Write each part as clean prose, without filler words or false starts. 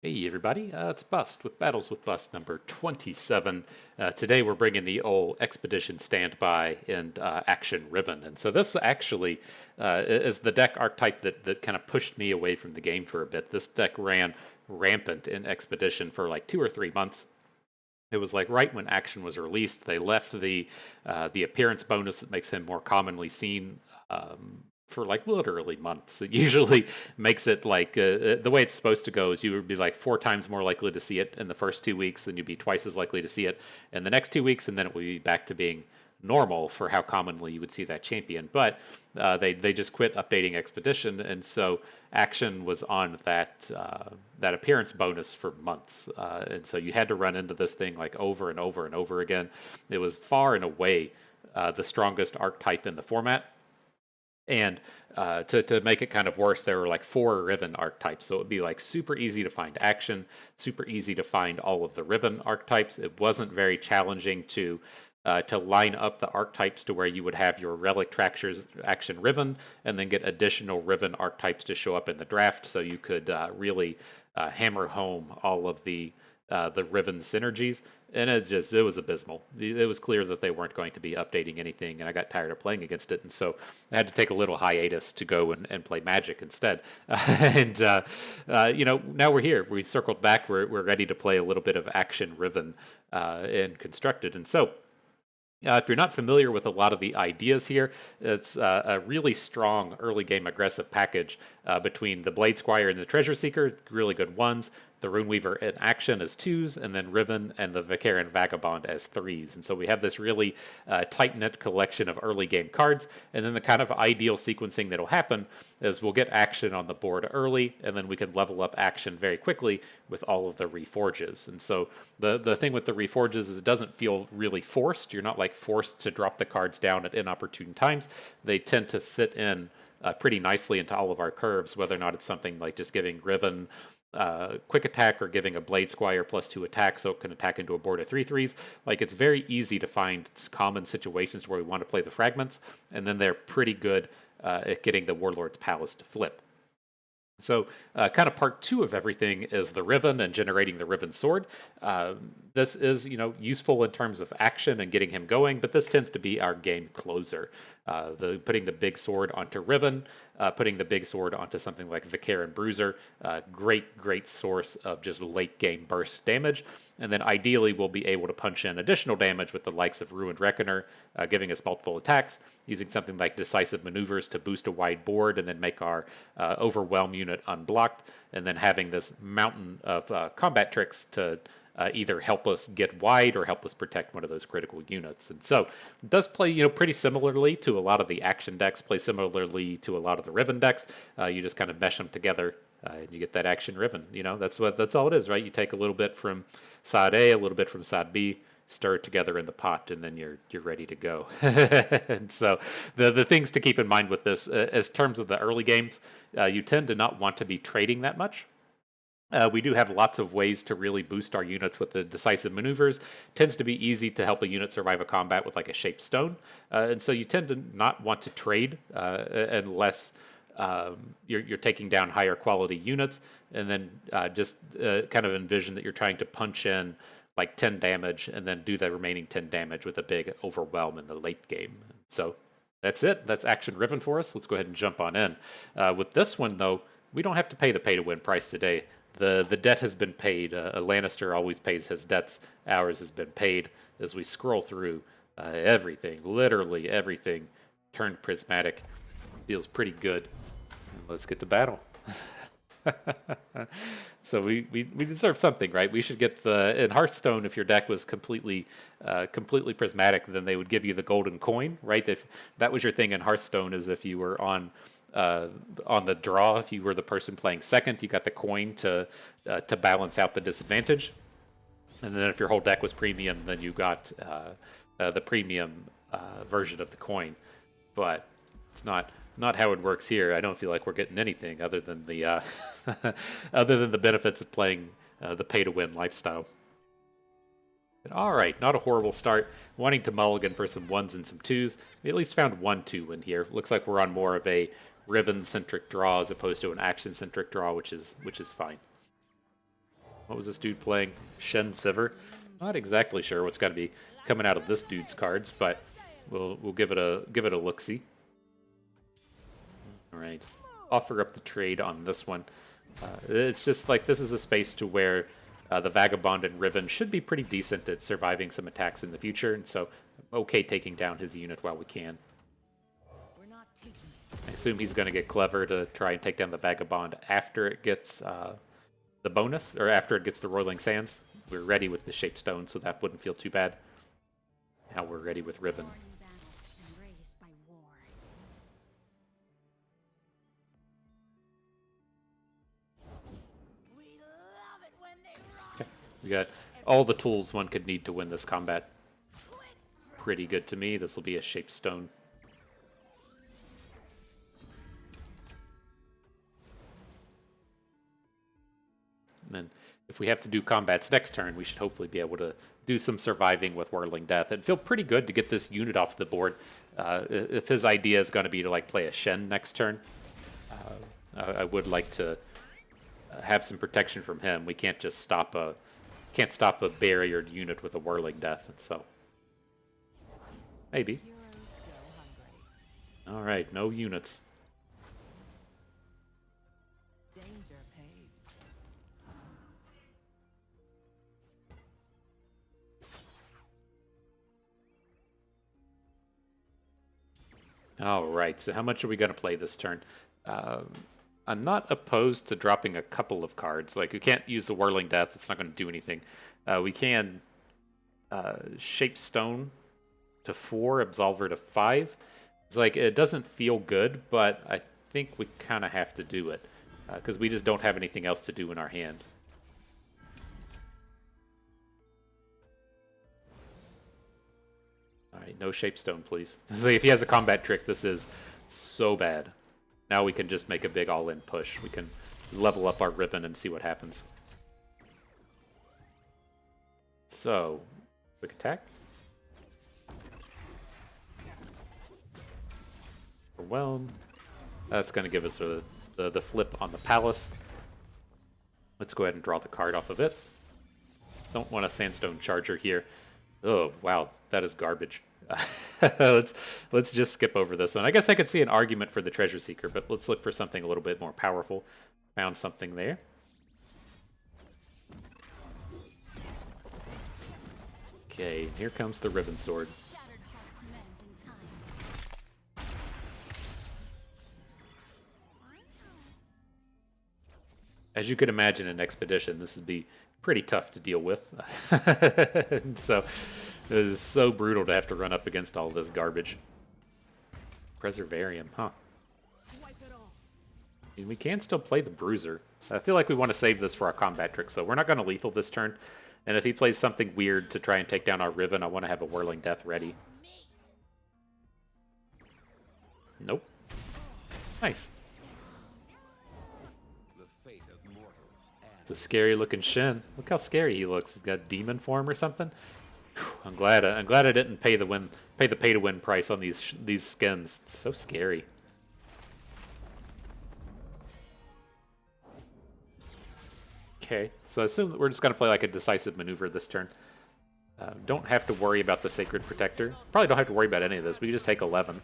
Hey everybody, it's Bust with Battles with Bust number 27. Today we're bringing the old Expedition Standby and Akshan Riven. And so this actually is the deck archetype that kind of pushed me away from the game for a bit. This deck ran rampant in Expedition for like 2 or 3 months. It was like right when Akshan was released, they left the appearance bonus that makes him more commonly seen for like literally months. It usually makes it like the way it's supposed to go is you would be like 4 times more likely to see it in the first 2 weeks, then you'd be twice as likely to see it in the next 2 weeks, and then it would be back to being normal for how commonly you would see that champion. But they just quit updating Expedition, and so Action was on that appearance bonus for months, and so you had to run into this thing like over and over and over again. It was far and away the strongest archetype in the format. And to make it kind of worse, there were like 4 Riven archetypes. So it would be like super easy to find action, super easy to find all of the Riven archetypes. It wasn't very challenging to line up the archetypes to where you would have your Relic Tractors Action Riven and then get additional Riven archetypes to show up in the draft. So you could really hammer home all of the Riven synergies, and it was abysmal. It was clear that they weren't going to be updating anything, and I got tired of playing against it, and so I had to take a little hiatus to go and play Magic instead. And now we're here. We circled back. We're ready to play a little bit of Action Riven and Constructed, and so. If you're not familiar with a lot of the ideas here, it's a really strong early game aggressive package between the Blade Squire and the Treasure Seeker, really good ones, the Runeweaver in action as twos, and then Riven and the Vicarian Vagabond as threes. And so we have this really tight-knit collection of early game cards, and then the kind of ideal sequencing that'll happen is we'll get action on the board early, and then we can level up action very quickly with all of the Reforges. And so the thing with the Reforges is it doesn't feel really forced. You're not like forced to drop the cards down at inopportune times. They tend to fit in pretty nicely into all of our curves, whether or not it's something like just giving Riven quick attack or giving a Blade Squire +2 attack so it can attack into a board of 3/3s. Like it's very easy to find common situations where we want to play the fragments, and then they're pretty good at getting the Warlord's Palace to flip. So, kind of part two of everything is the Riven and generating the Riven Sword. This is, useful in terms of action and getting him going, but this tends to be our game closer. The putting the big sword onto Riven, putting the big sword onto something like Vicar and Bruiser, great source of just late game burst damage. And then ideally, we'll be able to punch in additional damage with the likes of Ruined Reckoner, giving us multiple attacks, using something like Decisive Maneuvers to boost a wide board and then make our Overwhelm unit unblocked, and then having this mountain of combat tricks to either help us get wide or help us protect one of those critical units. And so it does play, pretty similarly to a lot of the action decks, play similarly to a lot of the Riven decks. You just kind of mesh them together and you get that action Riven. That's all it is, right? You take a little bit from side A, a little bit from side B, stir it together in the pot, and then you're ready to go. And so the things to keep in mind with this, as terms of the early games, you tend to not want to be trading that much. We do have lots of ways to really boost our units with the decisive maneuvers. Tends to be easy to help a unit survive a combat with like a shaped stone, and so you tend to not want to trade unless you're taking down higher quality units, and then just kind of envision that you're trying to punch in like 10 damage and then do the remaining 10 damage with a big overwhelm in the late game. So that's it. That's Action Riven for us. Let's go ahead and jump on in. With this one, though, we don't have to pay the pay-to-win price today. The debt has been paid. A Lannister always pays his debts. Ours has been paid as we scroll through everything, literally everything, turned prismatic. Feels pretty good. Let's get to battle. So we deserve something, right? We should get in Hearthstone. If your deck was completely prismatic, then they would give you the golden coin, right? If that was your thing in Hearthstone, is if you were on the draw, if you were the person playing second, you got the coin to balance out the disadvantage. And then if your whole deck was premium, then you got the premium version of the coin. But it's not how it works here. I don't feel like we're getting anything other than the other than the benefits of playing the pay-to-win lifestyle. All right, not a horrible start. Wanting to mulligan for some ones and some twos. We at least found 1-2 in here. Looks like we're on more of a Riven-centric draw as opposed to an action-centric draw, which is fine. What was this dude playing? Shen Sivir? Not exactly sure what's got to be coming out of this dude's cards, but we'll give it a look-see. All right, offer up the trade on this one. It's just like this is a space to where the Vagabond and Riven should be pretty decent at surviving some attacks in the future, and so I'm okay taking down his unit while we can. I assume he's going to get clever to try and take down the Vagabond after it gets the bonus, or after it gets the Roiling Sands. We're ready with the Shaped Stone, so that wouldn't feel too bad. Now we're ready with Riven. Okay, we got all the tools one could need to win this combat. Pretty good to me. This will be a Shaped Stone. And then if we have to do combats next turn, we should hopefully be able to do some surviving with Whirling Death. It'd feel pretty good to get this unit off the board. If his idea is going to be to like play a Shen next turn, I would like to have some protection from him. We can't just stop a barriered unit with a Whirling Death, and so maybe. All right, no units. All right, so how much are we going to play this turn? I'm not opposed to dropping a couple of cards. Like, we can't use the Whirling Death. It's not going to do anything. We can Shape Stone to 4, Absolver to 5. It's like, it doesn't feel good, but I think we kind of have to do it. Because we just don't have anything else to do in our hand. Alright, no Shape Stone, please. So if he has a combat trick, this is so bad. Now we can just make a big all-in push. We can level up our Riven and see what happens. So, quick attack. Overwhelm. That's going to give us the flip on the Palace. Let's go ahead and draw the card off of it. Don't want a Sandstone Charger here. Oh, wow, that is garbage. Let's just skip over this one. I guess I could see an argument for the Treasure Seeker, but let's look for something a little bit more powerful. Found something there. Okay, here comes the Riven Sword. As you could imagine in Expedition, this would be pretty tough to deal with. So it is so brutal to have to run up against all this garbage. Preservarium, huh? And we can still play the Bruiser. I feel like we want to save this for our combat tricks, though. We're not going to lethal this turn. And if he plays something weird to try and take down our Riven, I want to have a Whirling Death ready. Nope. Nice. It's a scary looking Shen. Look how scary he looks. He's got demon form or something. Whew, I'm glad I didn't pay the pay to win price on these skins. It's so scary. Okay, so I assume that we're just gonna play like a decisive maneuver this turn. Don't have to worry about the Sacred Protector. Probably don't have to worry about any of this. We can just take 11.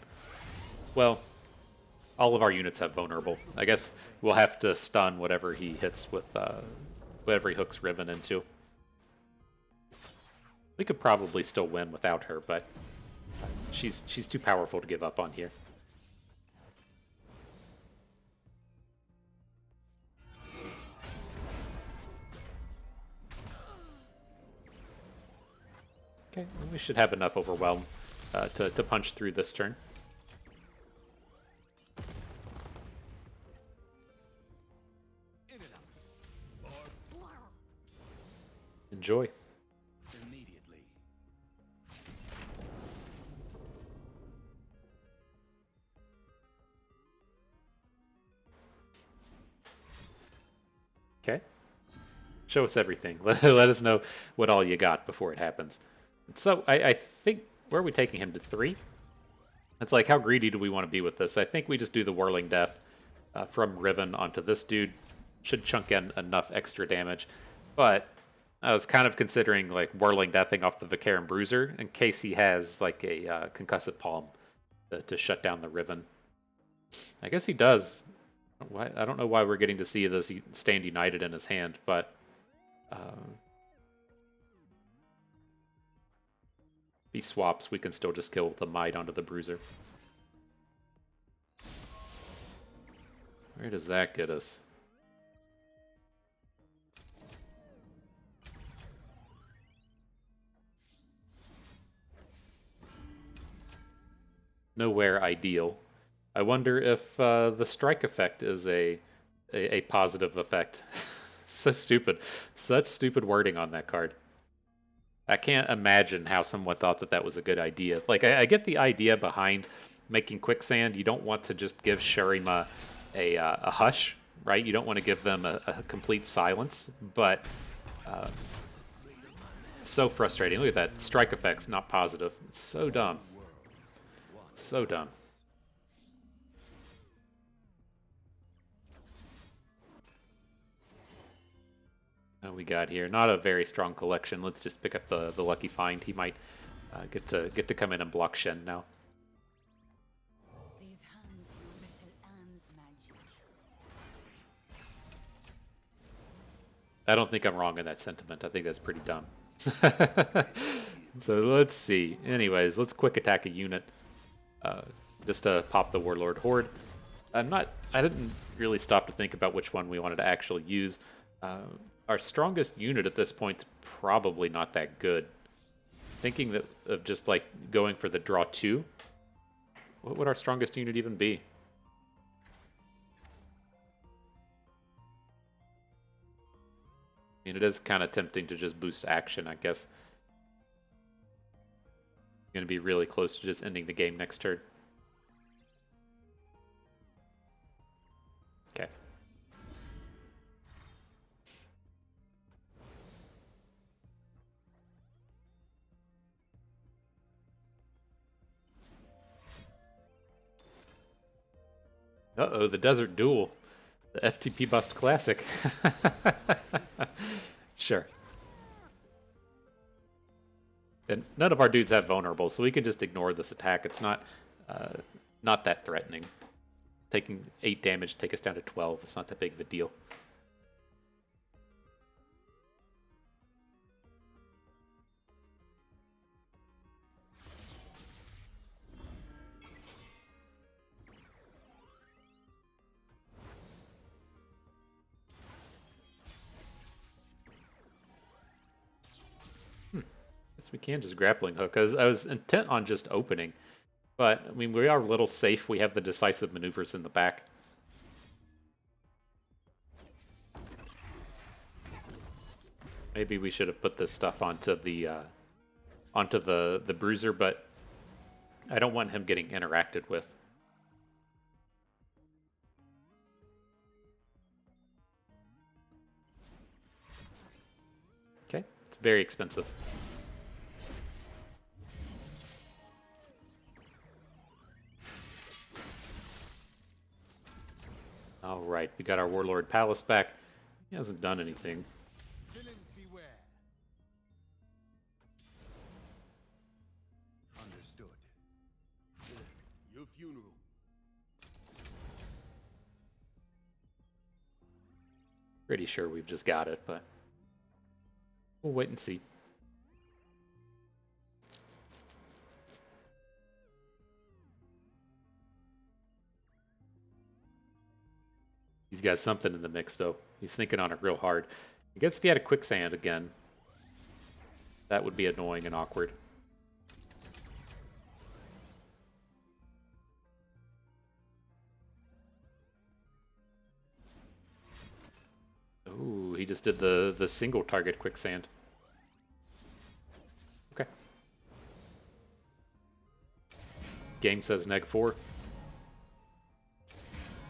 Well, all of our units have vulnerable. I guess we'll have to stun whatever he hits with, whatever he hooks Riven into. We could probably still win without her, but she's too powerful to give up on here. Okay, we should have enough Overwhelm to punch through this turn. Enjoy. Immediately. Okay. Show us everything. Let us know what all you got before it happens. So I think, where are we taking him to 3? It's like, how greedy do we want to be with this? I think we just do the Whirling Death from Riven onto this dude. Should chunk in enough extra damage. But I was kind of considering like whirling that thing off the Vicarum Bruiser in case he has like a concussive palm to shut down the Riven. I guess he does. I don't know why we're getting to see this Stand United in his hand, but if he swaps, we can still just kill the Might onto the Bruiser. Where does that get us? Nowhere ideal. I wonder if the strike effect is a positive effect. So stupid. Such stupid wording on that card. I can't imagine how someone thought that that was a good idea. Like, I get the idea behind making quicksand. You don't want to just give Shurima a hush, right? You don't want to give them a complete silence, but it's so frustrating. Look at that. Strike effect's not positive. It's so dumb. So dumb. We got here? Not a very strong collection. Let's just pick up the lucky find. He might get to come in and block Shen now. I don't think I'm wrong in that sentiment. I think that's pretty dumb. So let's see. Anyways, let's quick attack a unit just to pop the Warlord Horde. I didn't really stop to think about which one we wanted to actually use. Our strongest unit at this point probably not that good. Thinking that of just like going for the draw 2. What would our strongest unit even be? I mean, it is kind of tempting to just boost action, I guess. Going to be really close to just ending the game next turn. Okay. Uh-oh, the Desert Duel. The FTP Bust Classic. Sure. And none of our dudes have vulnerable, so we can just ignore this attack. It's not that threatening. Taking 8 damage, take us down to 12. It's not that big of a deal. We can just grappling hook, because I was intent on just opening. But, I mean, we are a little safe. We have the decisive maneuvers in the back. Maybe we should have put this stuff onto the bruiser, but I don't want him getting interacted with. Okay, it's very expensive. Alright, we got our Warlord Palace back. He hasn't done anything. Understood. Your funeral. Pretty sure we've just got it, but we'll wait and see. He's got something in the mix, though. He's thinking on it real hard. I guess if he had a quicksand again, that would be annoying and awkward. Ooh, he just did the single target quicksand. Okay. Game says neg 4.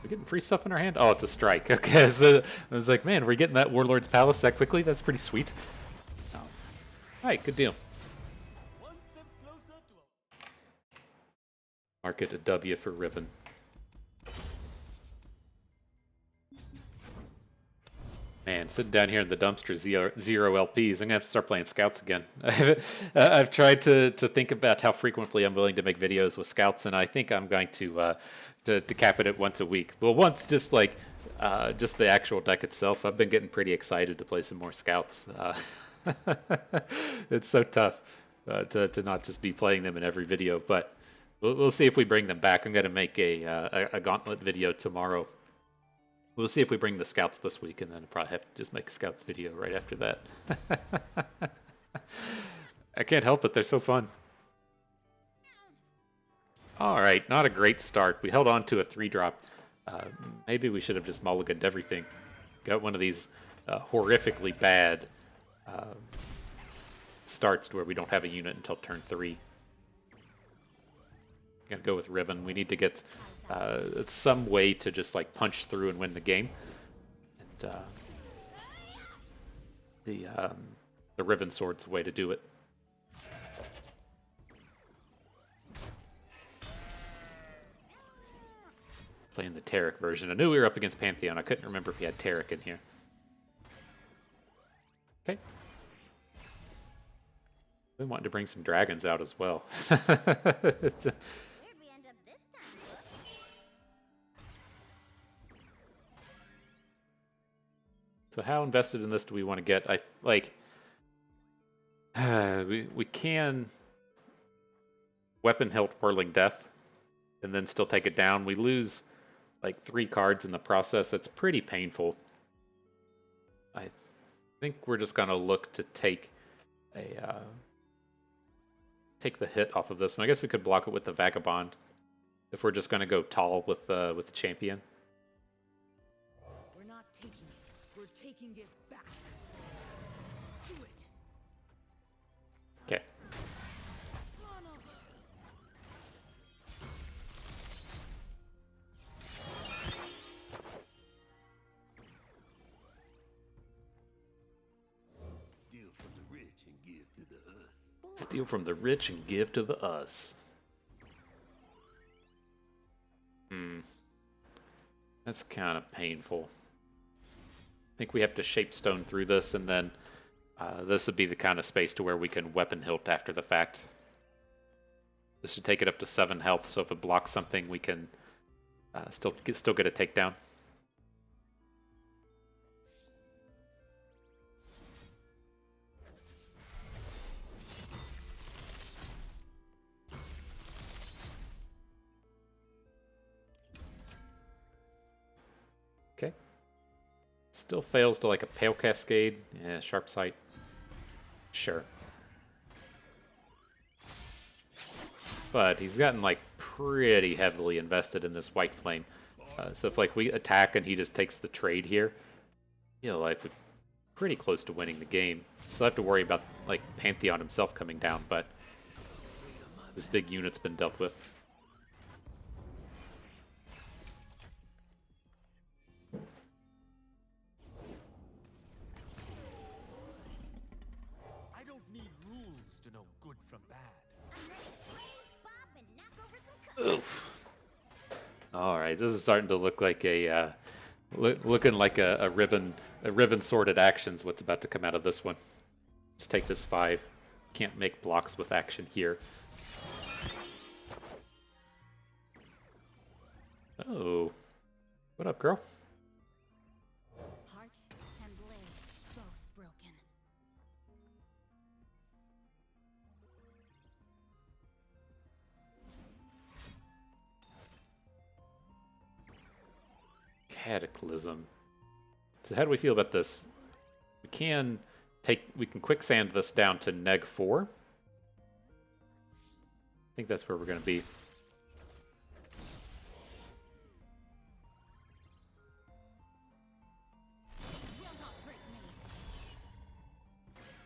We're getting free stuff in our hand? Oh, it's a strike. Okay, so I was like, man, we're getting that Warlord's Palace that quickly? That's pretty sweet. Oh. Alright, good deal. Mark it a W for Riven. Man, sitting down here in the dumpster, zero LPs. I'm gonna have to start playing scouts again. I've tried to think about how frequently I'm willing to make videos with scouts, and I think I'm going to cap it at once a week. Well, once just like just the actual deck itself. I've been getting pretty excited to play some more scouts. It's so tough to not just be playing them in every video, but we'll see if we bring them back. I'm gonna make a gauntlet video tomorrow. We'll see if we bring the scouts this week, and then I'll probably have to just make a scouts video right after that. I can't help it, they're so fun. Alright, not a great start. We held on to a 3-drop. Maybe we should have just mulliganed everything. Got one of these horrifically bad starts to where we don't have a unit until turn 3. Gonna go with Riven. We need to get some way to just like punch through and win the game. And the Riven Sword's the way to do it. Playing the Taric version. I knew we were up against Pantheon. I couldn't remember if he had Taric in here. Okay. We wanted to bring some dragons out as well. So how invested in this do we want to get? We can weapon hilt Whirling Death and then still take it down. We lose like 3 cards in the process. That's pretty painful. I think we're just gonna look to take the hit off of this one. I guess we could block it with the Vagabond if we're just gonna go tall with the champion. We're not taking it. We're taking it back. Do it. Okay. Steal from the rich and give to the us. That's kind of painful. I think we have to shapestone through this, and then this would be the kind of space to where we can weapon hilt after the fact. This should take it up to 7 health, so if it blocks something, we can still get a takedown. Okay. Still fails to like a Pale Cascade. Yeah, Sharp Sight. Sure. But he's gotten like pretty heavily invested in this White Flame. So if like we attack and he just takes the trade here, you know, like we're pretty close to winning the game. Still have to worry about like Pantheon himself coming down, but this big unit's been dealt with. Oof. All right, this is starting to look like looking like a Riven sorted actions. What's about to come out of this one? Let's take this 5. Can't make blocks with action here. Oh, what up, girl? Heart and blade, both broken. Cataclysm. So how do we feel about this? We can quicksand this down to neg 4. I think that's where we're going to be.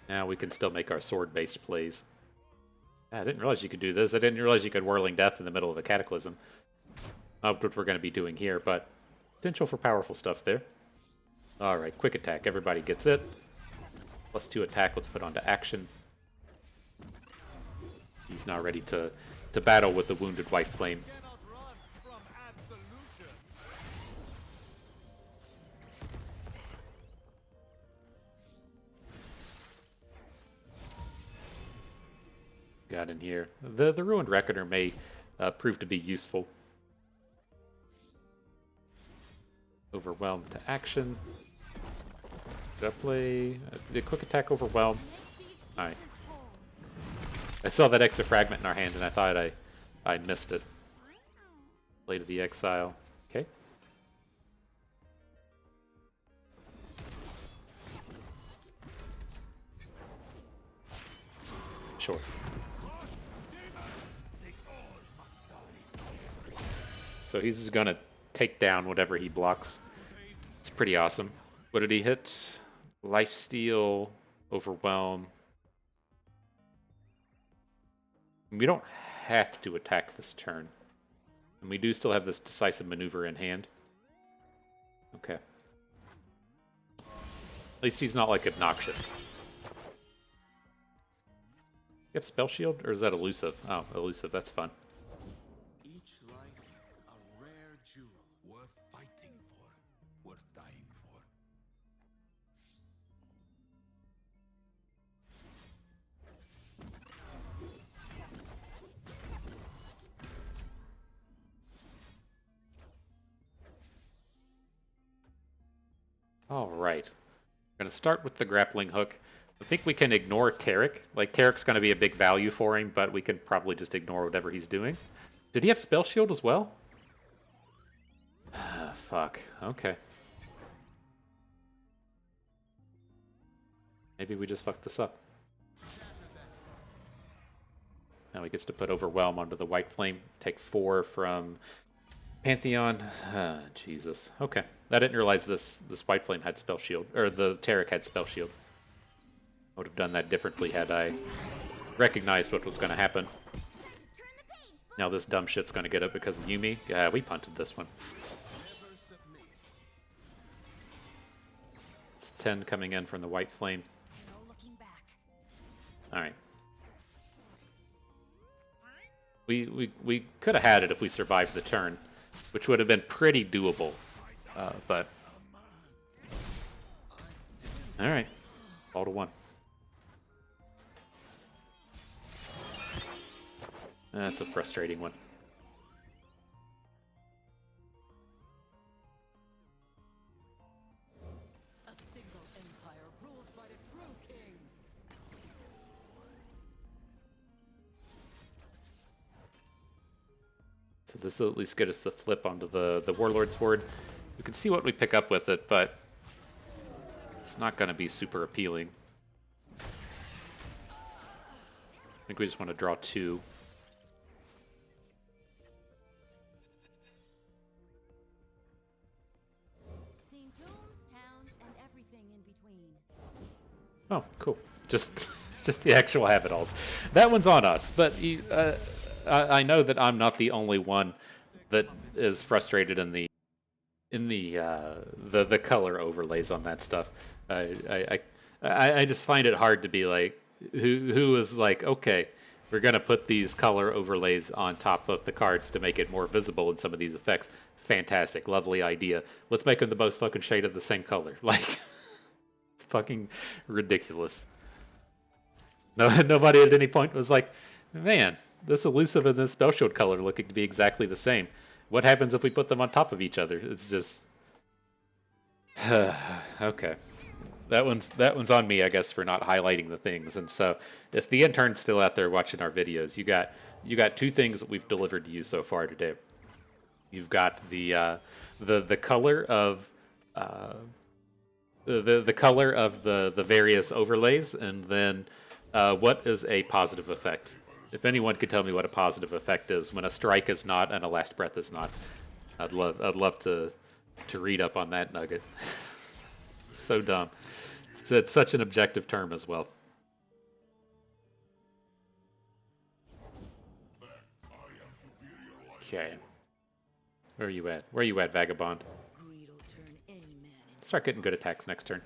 Now we can still make our sword-based plays. I didn't realize you could do this. I didn't realize you could Whirling Death in the middle of a Cataclysm. Not what we're going to be doing here, but potential for powerful stuff there. Alright, quick attack. Everybody gets it. +2 attack. Let's put on to action. He's now ready to battle with the wounded White Flame. got in here? The Ruined Reckoner may prove to be useful. Overwhelm to action. Did I play the quick attack overwhelm? Alright. I saw that extra fragment in our hand and I thought I missed it. Blade of the Exile. Okay. Sure. So he's just gonna take down whatever he blocks. It's pretty awesome. What did he hit? Lifesteal, Overwhelm. We don't have to attack this turn. And we do still have this decisive maneuver in hand. Okay. At least he's not like obnoxious. You have Spell Shield? Or is that elusive? Oh, elusive. That's fun. Each life a rare jewel worth fighting for, worth dying for. All right. We're going to start with the grappling hook. I think we can ignore Tarek. Like, Tarek's going to be a big value for him, but we can probably just ignore whatever he's doing. Did he have Spell Shield as well? Fuck. Okay. Maybe we just fucked this up. Now he gets to put Overwhelm onto the White Flame. Take 4 from Pantheon. Jesus. Okay. I didn't realize this White Flame had Spell Shield. Or the Tarek had Spell Shield. I would have done that differently had I recognized what was going to happen. Now this dumb shit's going to get up because of Yumi. Yeah, we punted this one. It's 10 coming in from the White Flame. Alright. We could have had it if we survived the turn, which would have been pretty doable. But... Alright. All to 1. That's a frustrating one. A single empire ruled by the true king. So this will at least get us the flip onto the Warlord Sword. We can see what we pick up with it, but it's not going to be super appealing. I think we just want to draw 2. Seen tombs, towns, and everything in between. Oh, cool. Just the actual have-it-alls. That one's on us, but I know that I'm not the only one that is frustrated in the color overlays on that stuff. I just find it hard to be like, who is like, okay, we're gonna put these color overlays on top of the cards to make it more visible in some of these effects. Fantastic, lovely idea. Let's make them the most fucking shade of the same color. Like, it's fucking ridiculous. No, nobody at any point was like, man, this elusive and this spell shield color looking to be exactly the same. What happens if we put them on top of each other? It's just... okay. That one's on me, I guess, for not highlighting the things. And so, if the intern's still out there watching our videos, you got 2 things that we've delivered to you so far today. You've got the color of the color of the various overlays, and then what is a positive effect. If anyone could tell me what a positive effect is when a strike is not and a last breath is not, I'd love to read up on that nugget. It's so dumb. It's such an objective term as well. Okay. Where are you at? Where are you at, Vagabond? Greed'll turn any man into Start getting good attacks next turn.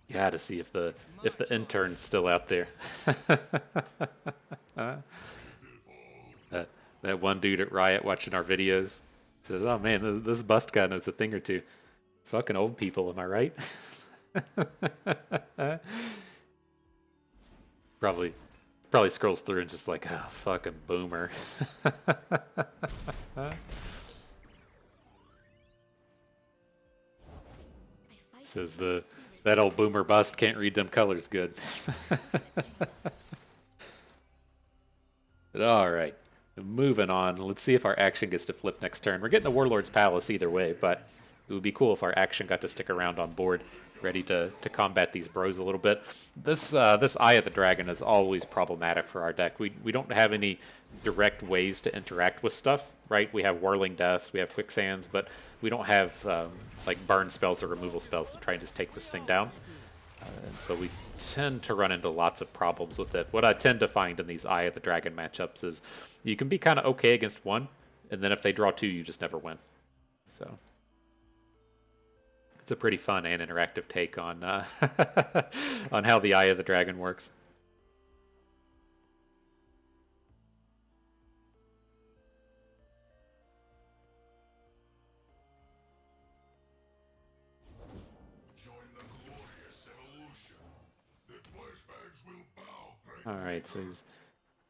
Yeah, to see if the intern's still out there. That one dude at Riot watching our videos. So, oh man, this bust guy knows a thing or two. Fucking old people, am I right? probably, probably scrolls through and just like, oh, fucking boomer. Says that old boomer bust can't read them colors good. But all right, moving on. Let's see if our action gets to flip next turn. We're getting the Warlord's Palace either way, but it would be cool if our action got to stick around on board, ready to combat these bros a little bit. This Eye of the Dragon is always problematic for our deck. We don't have any direct ways to interact with stuff, right? We have Whirling Deaths, we have Quicksands, but we don't have like burn spells or removal spells to try and just take this thing down. And so we tend to run into lots of problems with it. What I tend to find in these Eye of the Dragon matchups is you can be kind of okay against one, and then if they draw two, you just never win. So it's a pretty fun and interactive take on on how the Eye of the Dragon works. Alright, so he's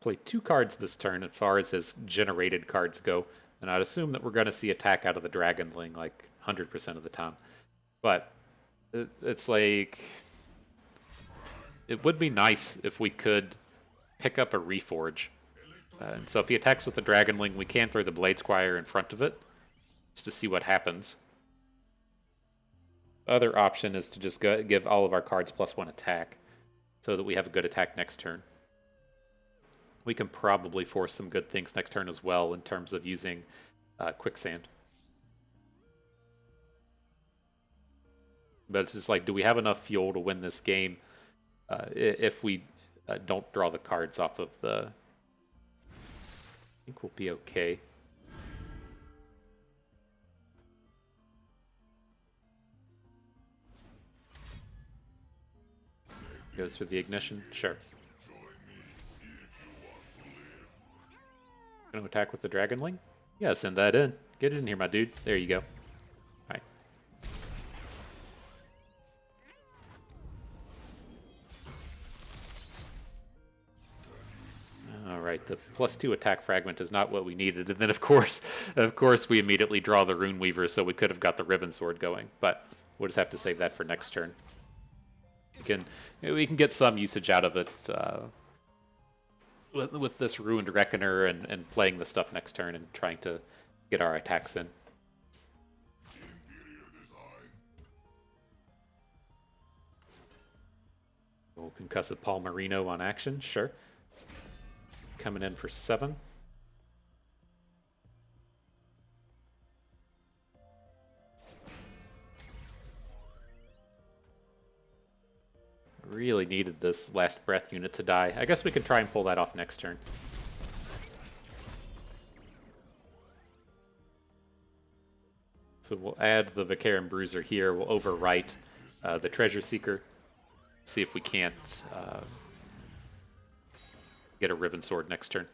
played 2 cards this turn as far as his generated cards go, and I'd assume that we're going to see attack out of the Dragonling like 100% of the time. But it's like, it would be nice if we could pick up a Reforge. And so if he attacks with the Dragonling, we can throw the Blade Squire in front of it, just to see what happens. Other option is to just give all of our cards +1 attack, so that we have a good attack next turn. We can probably force some good things next turn as well in terms of using Quicksand. But it's just like, do we have enough fuel to win this game if we don't draw the cards off of the... I think we'll be okay. Goes for the ignition? Sure. Gonna attack with the Dragonling? Yeah, send that in. Get it in here, my dude. There you go. Alright. Alright, the +2 attack fragment is not what we needed. And then of course we immediately draw the Rune Weaver, so we could have got the Riven Sword going. But we'll just have to save that for next turn. We can get some usage out of it with this Ruined Reckoner and playing the stuff next turn and trying to get our attacks in. We'll Concussive Paul Marino on action, sure. Coming in for 7. Really needed this last breath unit to die. I guess we can try and pull that off next turn. So we'll add the Vicarum Bruiser here. We'll overwrite the Treasure Seeker. See if we can't get a Riven Sword next turn.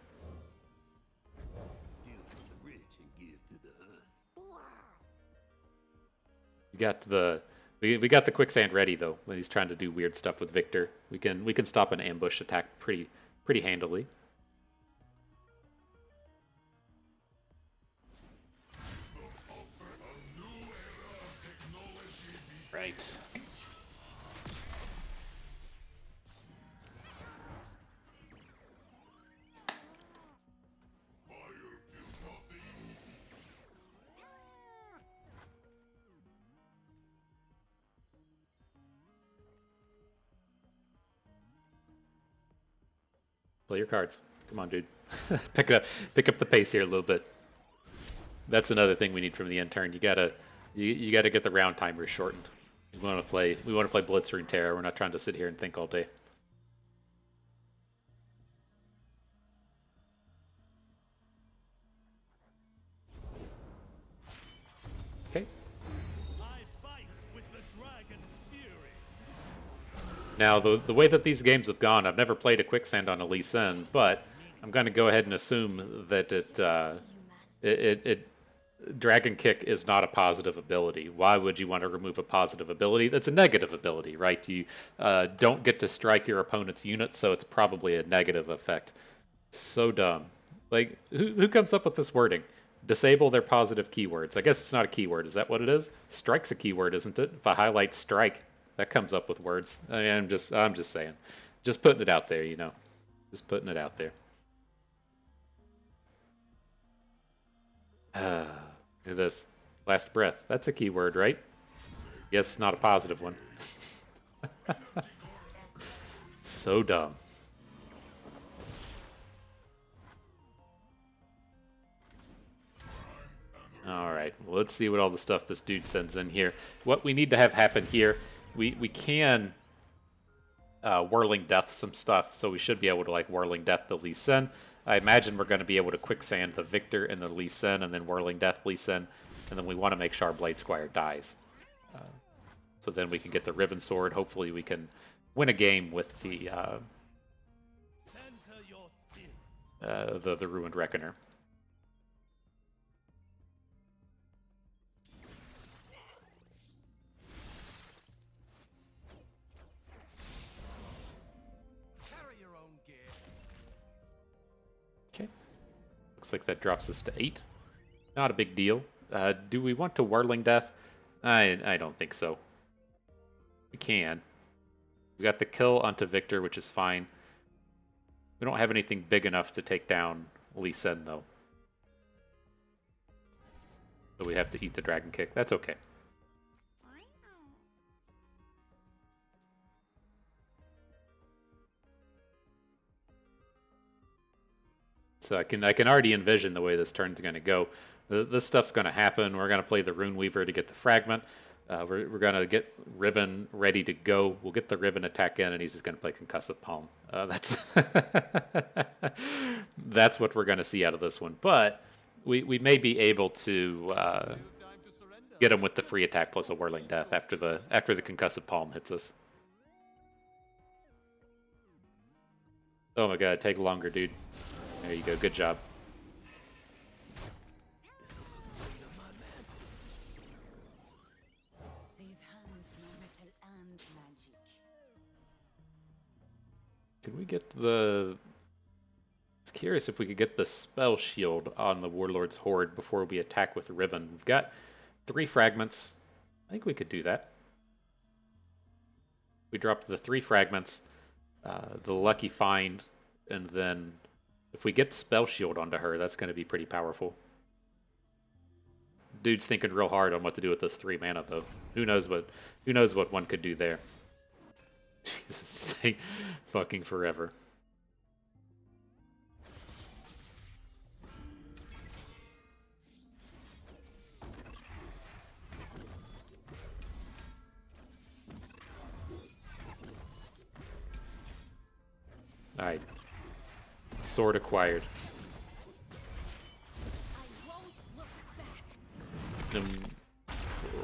We got the Quicksand ready though when he's trying to do weird stuff with Victor. We can stop an ambush attack pretty handily. Right. Play your cards. Come on, dude. Pick up the pace here a little bit. That's another thing we need from the intern. You gotta get the round timers shortened. We want to play Blitz Runeterra. We're not trying to sit here and think all day. Okay. Now, the way that these games have gone, I've never played a Quicksand on a Lee Sin, but I'm going to go ahead and assume that it Dragon Kick is not a positive ability. Why would you want to remove a positive ability? That's a negative ability, right? You don't get to strike your opponent's unit, so it's probably a negative effect. So dumb. Like, who comes up with this wording? Disable their positive keywords. I guess it's not a keyword. Is that what it is? Strike's a keyword, isn't it? If I highlight strike, that comes up with words. I mean, I'm just saying. Just putting it out there, you know. Just putting it out there. Look at this. Last breath. That's a keyword, right? Yes, not a positive one. So dumb. Alright, well, let's see what all the stuff this dude sends in here. What we need to have happen here, we can Whirling Death some stuff, so we should be able to like Whirling Death the Lee Sin. I imagine we're going to be able to Quicksand the Victor and the Lee Sin, and then Whirling Death Lee Sin, and then we want to make sure our Blade Squire dies. So then we can get the Riven Sword. Hopefully we can win a game with the Ruined Reckoner. Okay. Looks like that drops us to 8. Not a big deal. Do we want to Whirling Death? I don't think so. We can. We got the kill onto Victor, which is fine. We don't have anything big enough to take down Lee Sin, though. So we have to eat the Dragon Kick. That's okay. So I can already envision the way this turn's going to go. This stuff's going to happen. We're going to play the Rune Weaver to get the fragment. We're going to get Riven ready to go. We'll get the Riven attack in, and he's just going to play Concussive Palm. That's that's what we're going to see out of this one. But we may be able to get him with the free attack plus a Whirling Death after the Concussive Palm hits us. Oh my god, take longer, dude. There you go. Good job. Can we get the... I was curious if we could get the spell shield on the Warlord's Horde before we attack with Riven. We've got 3 fragments. I think we could do that. We dropped the 3 fragments, the lucky find, and then if we get spell shield onto her, that's going to be pretty powerful. Dude's thinking real hard on what to do with this 3 mana, though. Who knows what one could do there. Jesus, it's fucking forever. Alright. Sword acquired.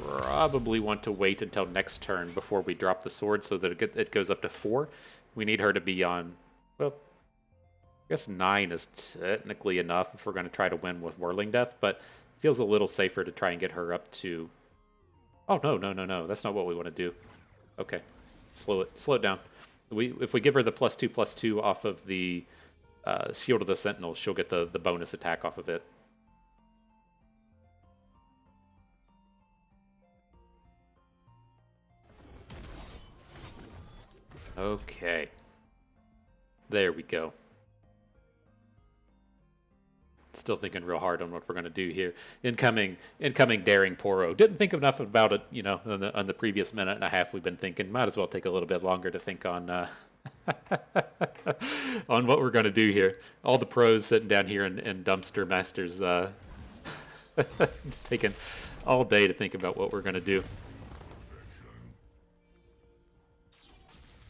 Probably want to wait until next turn before we drop the sword so that it goes up to 4. We need her to be on, well, I guess 9 is technically enough if we're going to try to win with Whirling Death, but it feels a little safer to try and get her up to... Oh, no. That's not what we want to do. Okay. Slow it down. If we give her the +2/+2 off of the Shield of the Sentinel, she'll get the bonus attack off of it. Okay. There we go. Still thinking real hard on what we're going to do here. Incoming Daring Poro. Didn't think enough about it, you know, on the previous minute and a half we've been thinking. Might as well take a little bit longer to think on on what we're going to do here. All the pros sitting down here in Dumpster Masters. It's taken all day to think about what we're going to do.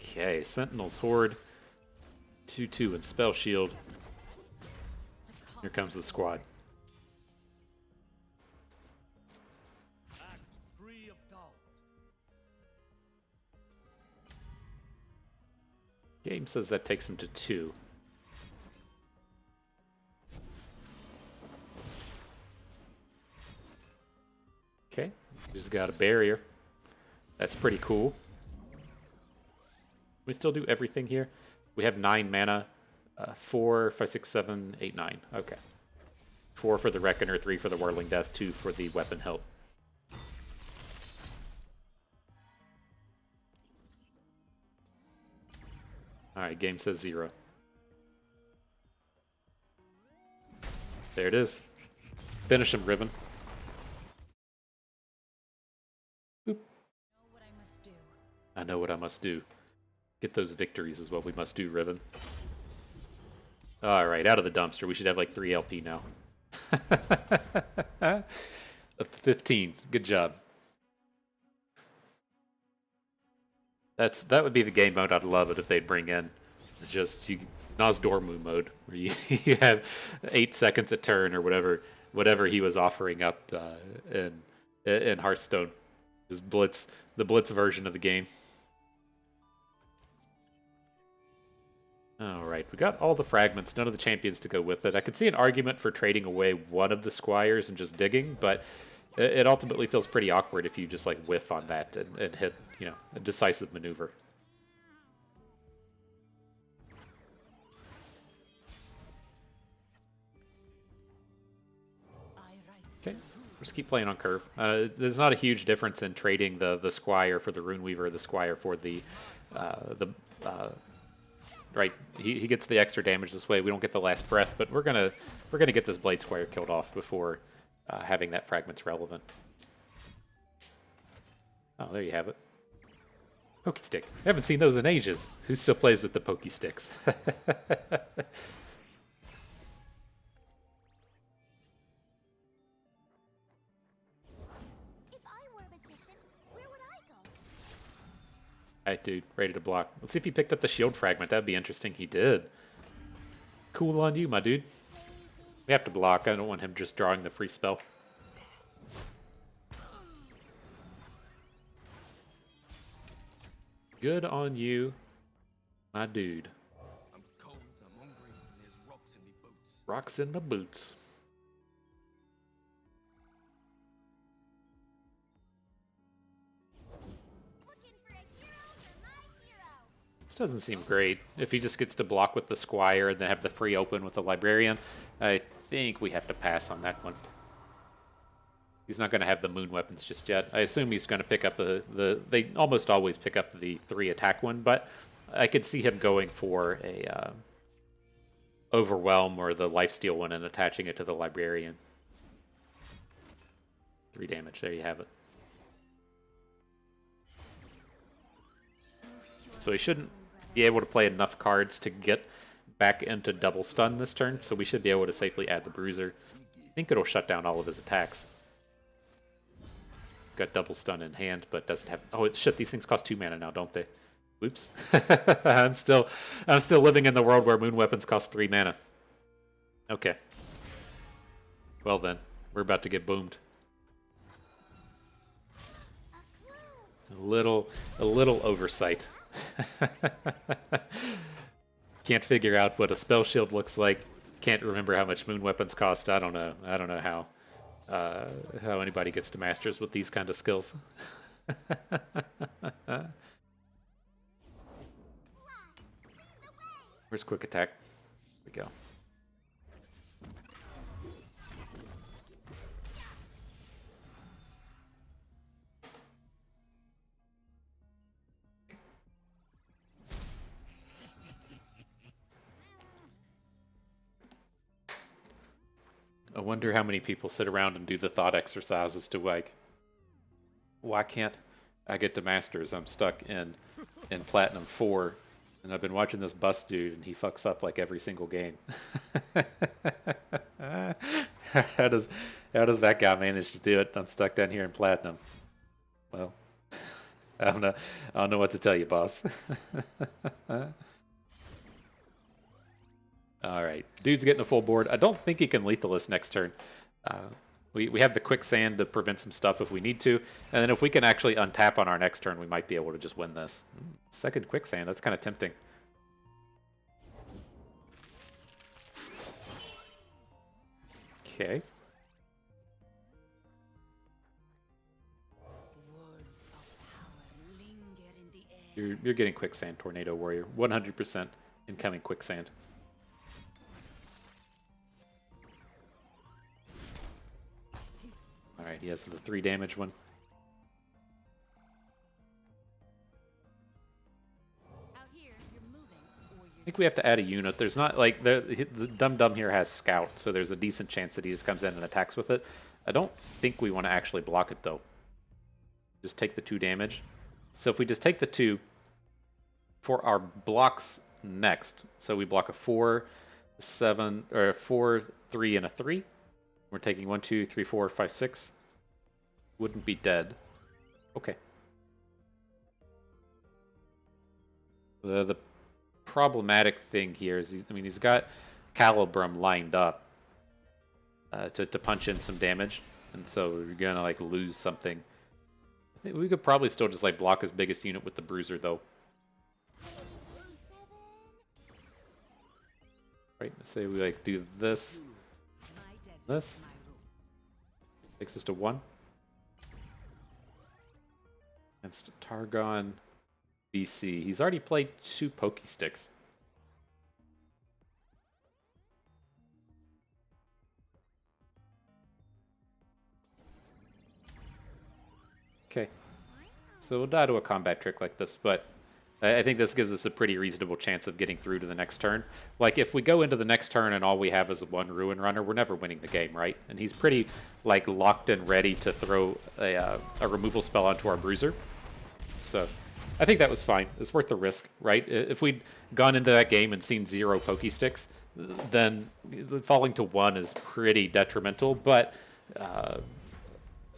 Okay, Sentinel's Horde. 2/2 and Spell Shield. Here comes the squad. Game says that takes him to 2. Just got a barrier. That's pretty cool. We still do everything here. We have 9 mana. 4, 5, 6, 7, 8, 9. Okay. 4 for the Reckoner, 3 for the Whirling Death, 2 for the Weapon Help. Alright, game says 0. There it is. Finish him, Riven. Boop. Know what I must do. I know what I must do. Get those victories is what we must do, Riven. Alright, out of the dumpster. We should have like 3 LP now. Up to 15. Good job. That would be the game mode I'd love it if they'd bring in. It's just Nosdormu mode, where you, you have 8 seconds a turn or whatever he was offering up in Hearthstone. Just the Blitz version of the game. Alright, we got all the fragments, none of the champions to go with it. I could see an argument for trading away one of the squires and just digging, but it ultimately feels pretty awkward if you just like whiff on that and hit, a decisive maneuver. Okay, just keep playing on curve. There's not a huge difference in trading the squire for the Runeweaver, the squire for the right, he gets the extra damage this way. We don't get the last breath, but we're gonna get this Blade Squire killed off before having that fragment's relevant. Oh, there you have it. Pokey stick. I haven't seen those in ages. Who still plays with the pokey sticks? If I were a magician, where would I go? Alright, dude, ready to block. Let's see if he picked up the shield fragment. That'd be interesting. He did. Cool on you, my dude. We have to block. I don't want him just drawing the free spell. Good on you, my dude. I'm cold, I'm hungry, and there's rocks in me boots. Rocks in my boots. Looking for a hero for my hero. This doesn't seem great. If he just gets to block with the Squire and then have the free open with the Librarian, I think we have to pass on that one. He's not going to have the moon weapons just yet. I assume he's going to pick up they almost always pick up the 3 attack one, but I could see him going for a Overwhelm or the Lifesteal one and attaching it to the Librarian. 3 damage, there you have it. So he shouldn't be able to play enough cards to get back into double stun this turn, so we should be able to safely add the Bruiser. I think it'll shut down all of his attacks. Got double stun in hand, but doesn't have... Oh, shit, these things cost 2 mana now, don't they? Oops. I'm still living in the world where moon weapons cost 3 mana. Okay. Well then, we're about to get boomed. A little oversight. Can't figure out what a spell shield looks like. Can't remember how much moon weapons cost. I don't know how anybody gets to masters with these kind of skills. Where's quick attack? Here we go. I wonder how many people sit around and do the thought exercises to like, why can't I get to Masters? I'm stuck in Platinum 4, and I've been watching this bust dude, and he fucks up like every single game. How does that guy manage to do it? I'm stuck down here in Platinum. Well, I don't know what to tell you, boss. Alright, dude's getting a full board. I don't think he can lethal us next turn. We have the quicksand to prevent some stuff if we need to, and then if we can actually untap on our next turn, we might be able to just win this. Second quicksand, that's kind of tempting. Okay. You're getting quicksand, Tornado Warrior. 100% incoming quicksand. Alright, he has the 3 damage one. Out here, you're moving, or I think we have to add a unit. There's not, like, the Dum here has Scout, so there's a decent chance that he just comes in and attacks with it. I don't think we want to actually block it, though. Just take the 2 damage. So if we just take the 2 for our blocks next, so we block a 4, 7, or a 4, 3, and a 3. We're taking 1, 2, 3, 4, 5, 6. Wouldn't be dead. Okay. The problematic thing here is, he's got Calibrum lined up to punch in some damage, and so we're gonna like lose something. I think we could probably still just like block his biggest unit with the Bruiser, though. Right, let's say we like do this, this, takes us to 1. Against Targon BC. He's already played 2 Pokey Sticks. Okay. So we'll die to a combat trick like this, but I think this gives us a pretty reasonable chance of getting through to the next turn. Like, if we go into the next turn and all we have is 1 Ruin Runner, we're never winning the game, right? And he's pretty, like, locked and ready to throw a removal spell onto our Bruiser. So I think that was fine. It's worth the risk, right? If we'd gone into that game and seen 0 Pokey Sticks, then falling to 1 is pretty detrimental, but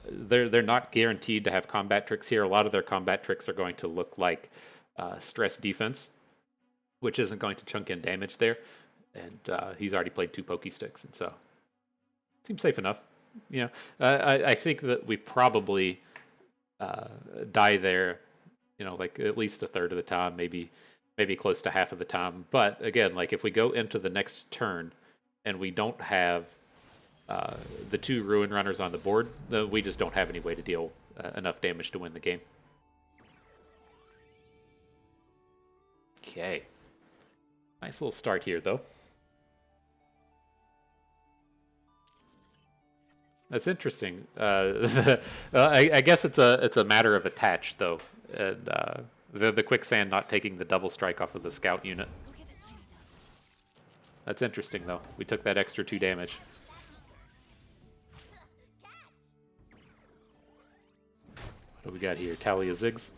they're not guaranteed to have combat tricks here. A lot of their combat tricks are going to look like stress defense, which isn't going to chunk in damage there. And he's already played 2 Pokey Sticks, and so it seems safe enough. You know, I think that we probably die there, you know, like at least a third of the time, maybe close to half of the time. But again, like if we go into the next turn and we don't have the 2 Ruin Runners on the board, we just don't have any way to deal enough damage to win the game. Okay. Nice little start here, though. That's interesting. I guess it's a matter of attach, though, and the quicksand not taking the double strike off of the scout unit. That's interesting, though. We took that extra 2 damage. What do we got here? Talia Ziggs.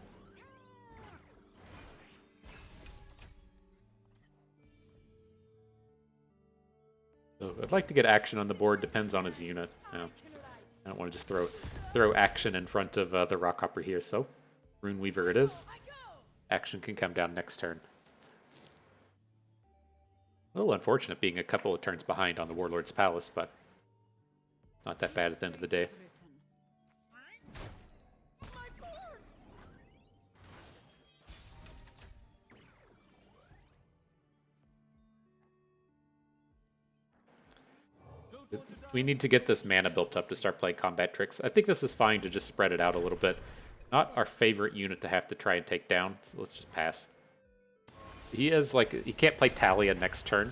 So I'd like to get action on the board. Depends on his unit. I don't want to just throw action in front of the Rockhopper here. So Rune Weaver it is. Action can come down next turn. A little unfortunate being a couple of turns behind on the Warlord's Palace, but not that bad at the end of the day. We need to get this mana built up to start playing combat tricks. I think this is fine to just spread it out a little bit. Not our favorite unit to have to try and take down, so let's just pass. He is like, he can't play Talia next turn,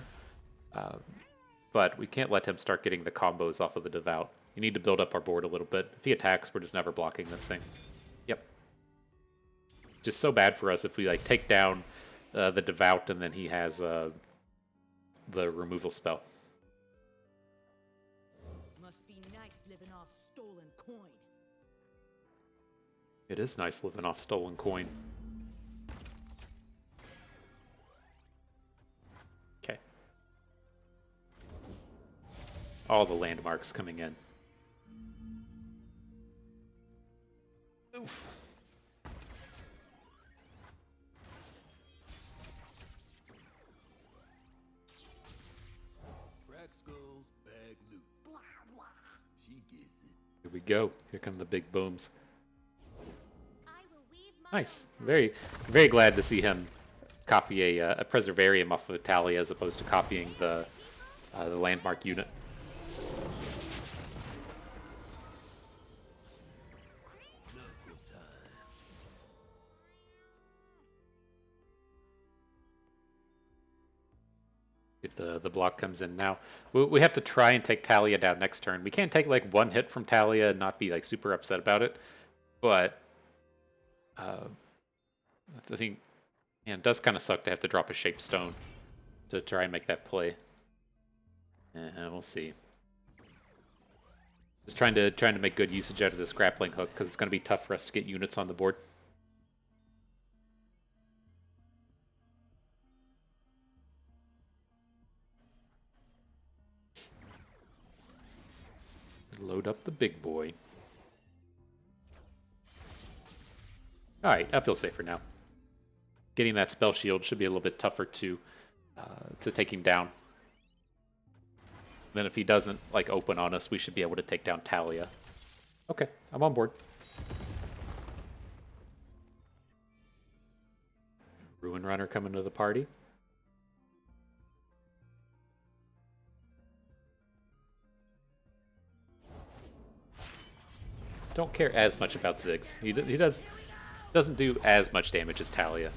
but we can't let him start getting the combos off of the Devout. You need to build up our board a little bit. If he attacks, we're just never blocking this thing. Yep. Just so bad for us if we like take down the Devout and then he has the removal spell. It is nice living off stolen coin. Okay. All the landmarks coming in. Oof. Crack skulls, bag loot. Blah, blah. She gets it. Here we go. Here come the big booms. Nice. my Very, very glad to see him copy a Preservarium off of Talia as opposed to copying the landmark unit. If the block comes in now, we have to try and take Talia down next turn. We can't take like one hit from Talia and not be like super upset about it. But I think it does kind of suck to have to drop a Shape Stone to try and make that play. We'll see. Just trying to make good usage out of this grappling hook because it's going to be tough for us to get units on the board. Load up the big boy. Alright, I feel safer now. Getting that spell shield should be a little bit tougher to take him down. Then if he doesn't like open on us, we should be able to take down Talia. Okay, I'm on board. Ruin Runner coming to the party. Don't care as much about Ziggs. He doesn't do as much damage as Talia.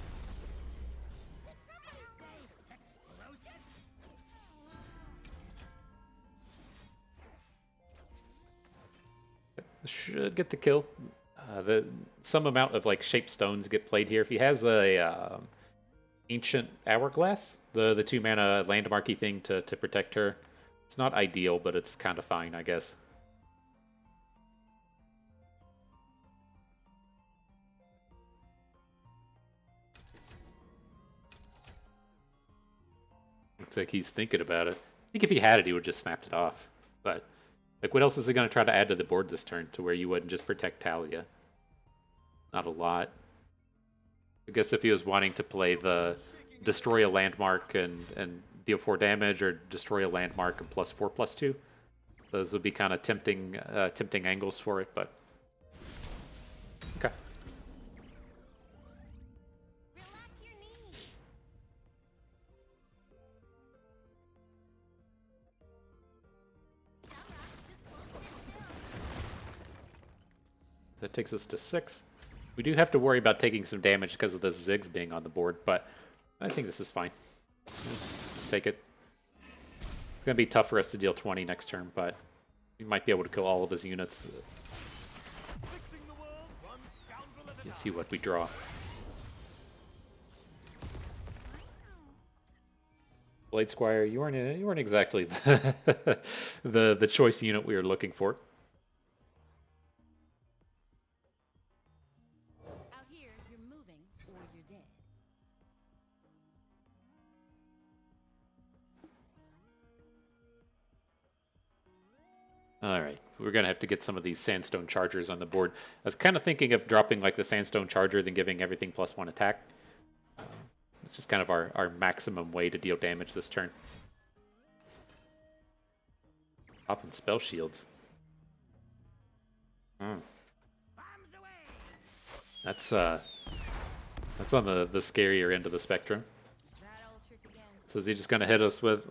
Should get the kill. Some amount of like shape stones get played here. If he has a ancient hourglass, the 2-mana landmarky thing to protect her, it's not ideal, but it's kind of fine, I guess. Looks like he's thinking about it. I think if he had it, he would just snapped it off. But like, what else is he going to try to add to the board this turn to where you wouldn't just protect Talia? Not a lot. I guess if he was wanting to play the destroy a landmark and deal 4 damage, or destroy a landmark and +4/+2, those would be kind of tempting angles for it. But okay. Relax your knees. Some rocks just won't sit still. That takes us to 6. We do have to worry about taking some damage because of the Ziggs being on the board, but I think this is fine. Just take it. It's going to be tough for us to deal 20 next turn, but we might be able to kill all of his units. Let's see what we draw. Blade Squire, you weren't exactly the choice unit we were looking for. Out here, you're moving or you're dead. Alright, we're going to have to get some of these Sandstone Chargers on the board. I was kind of thinking of dropping like the Sandstone Charger, then giving everything +1 attack. It's just kind of our maximum way to deal damage this turn. Popping spell shields. That's on the scarier end of the spectrum. That old trick again. So is he just going to hit us with...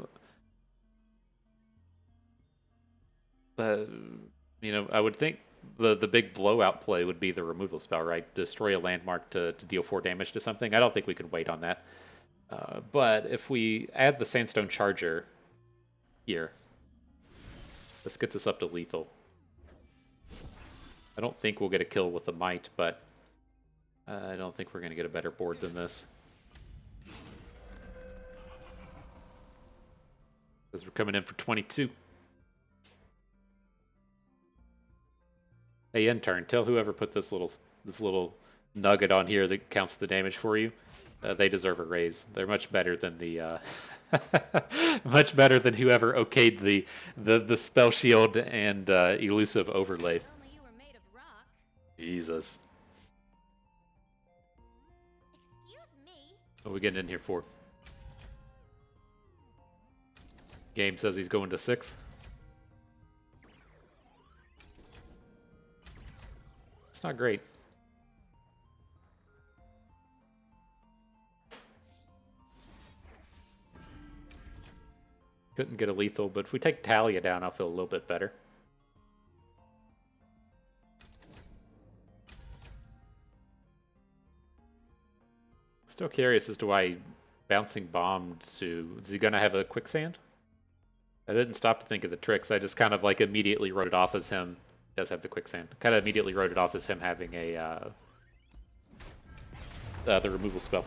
I would think the big blowout play would be the removal spell, right? Destroy a landmark to deal 4 damage to something. I don't think we can wait on that. But if we add the Sandstone Charger here, this gets us up to lethal. I don't think we'll get a kill with the Might, but I don't think we're going to get a better board than this. Because we're coming in for 22. Hey, intern, tell whoever put this little nugget on here that counts the damage for you. They deserve a raise. They're much better than the much better than whoever okayed the spell shield and elusive overlay. If only you were made of rock. Jesus. Excuse me. What are we getting in here for? Game says he's going to 6. It's not great. Couldn't get a lethal, but if we take Talia down, I'll feel a little bit better. Still curious as to why he bouncing bomb to... Is he going to have a quicksand? I didn't stop to think of the tricks. I just kind of like immediately wrote it off as him. Does have the quicksand. Kind of immediately wrote it off as him having a the removal spell.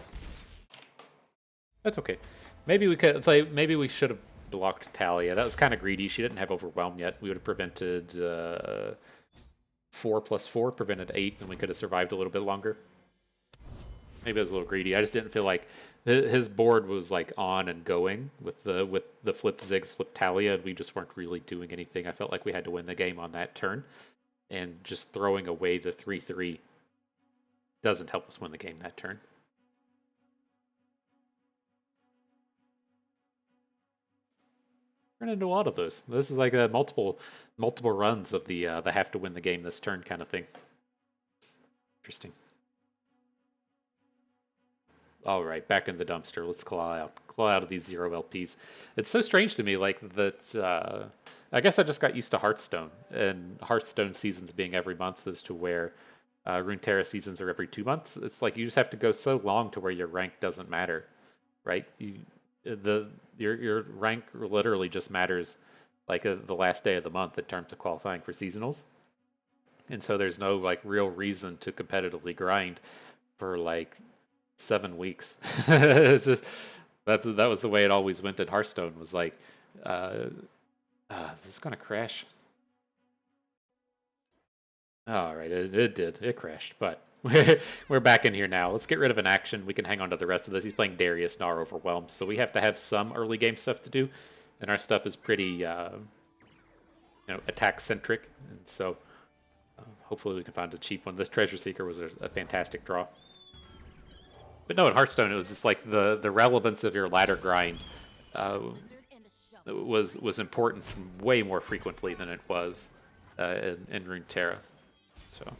That's okay. Maybe we could. It's like maybe we should have blocked Talia. That was kind of greedy. She didn't have overwhelm yet. We would have prevented 4+4, prevented 8, and we could have survived a little bit longer. Maybe I was a little greedy. I just didn't feel like his board was like on and going with the flipped Ziggs, flipped Talia, and we just weren't really doing anything. I felt like we had to win the game on that turn, and just throwing away the 3/3 doesn't help us win the game that turn. Run into a lot of those. This is like a multiple runs of the have to win the game this turn kind of thing. Interesting. All right, back in the dumpster. Let's claw out of these 0 LPs. It's so strange to me, like that. I guess I just got used to Hearthstone and Hearthstone seasons being every month, as to where Runeterra seasons are every 2 months. It's like you just have to go so long to where your rank doesn't matter, right? Your rank literally just matters like the last day of the month in terms of qualifying for seasonals, and so there's no like real reason to competitively grind for like 7 weeks. It's just that was the way it always went at Hearthstone. Was like, is this gonna crash? All right, it did. It crashed, but we're back in here now. Let's get rid of an action. We can hang on to the rest of this. He's playing Darius, Gnar overwhelmed, so we have to have some early game stuff to do, and our stuff is pretty, attack centric, and so hopefully we can find a cheap one. This Treasure Seeker was a fantastic draw. But no, in Hearthstone, it was just like the relevance of your ladder grind was important way more frequently than it was in Runeterra. So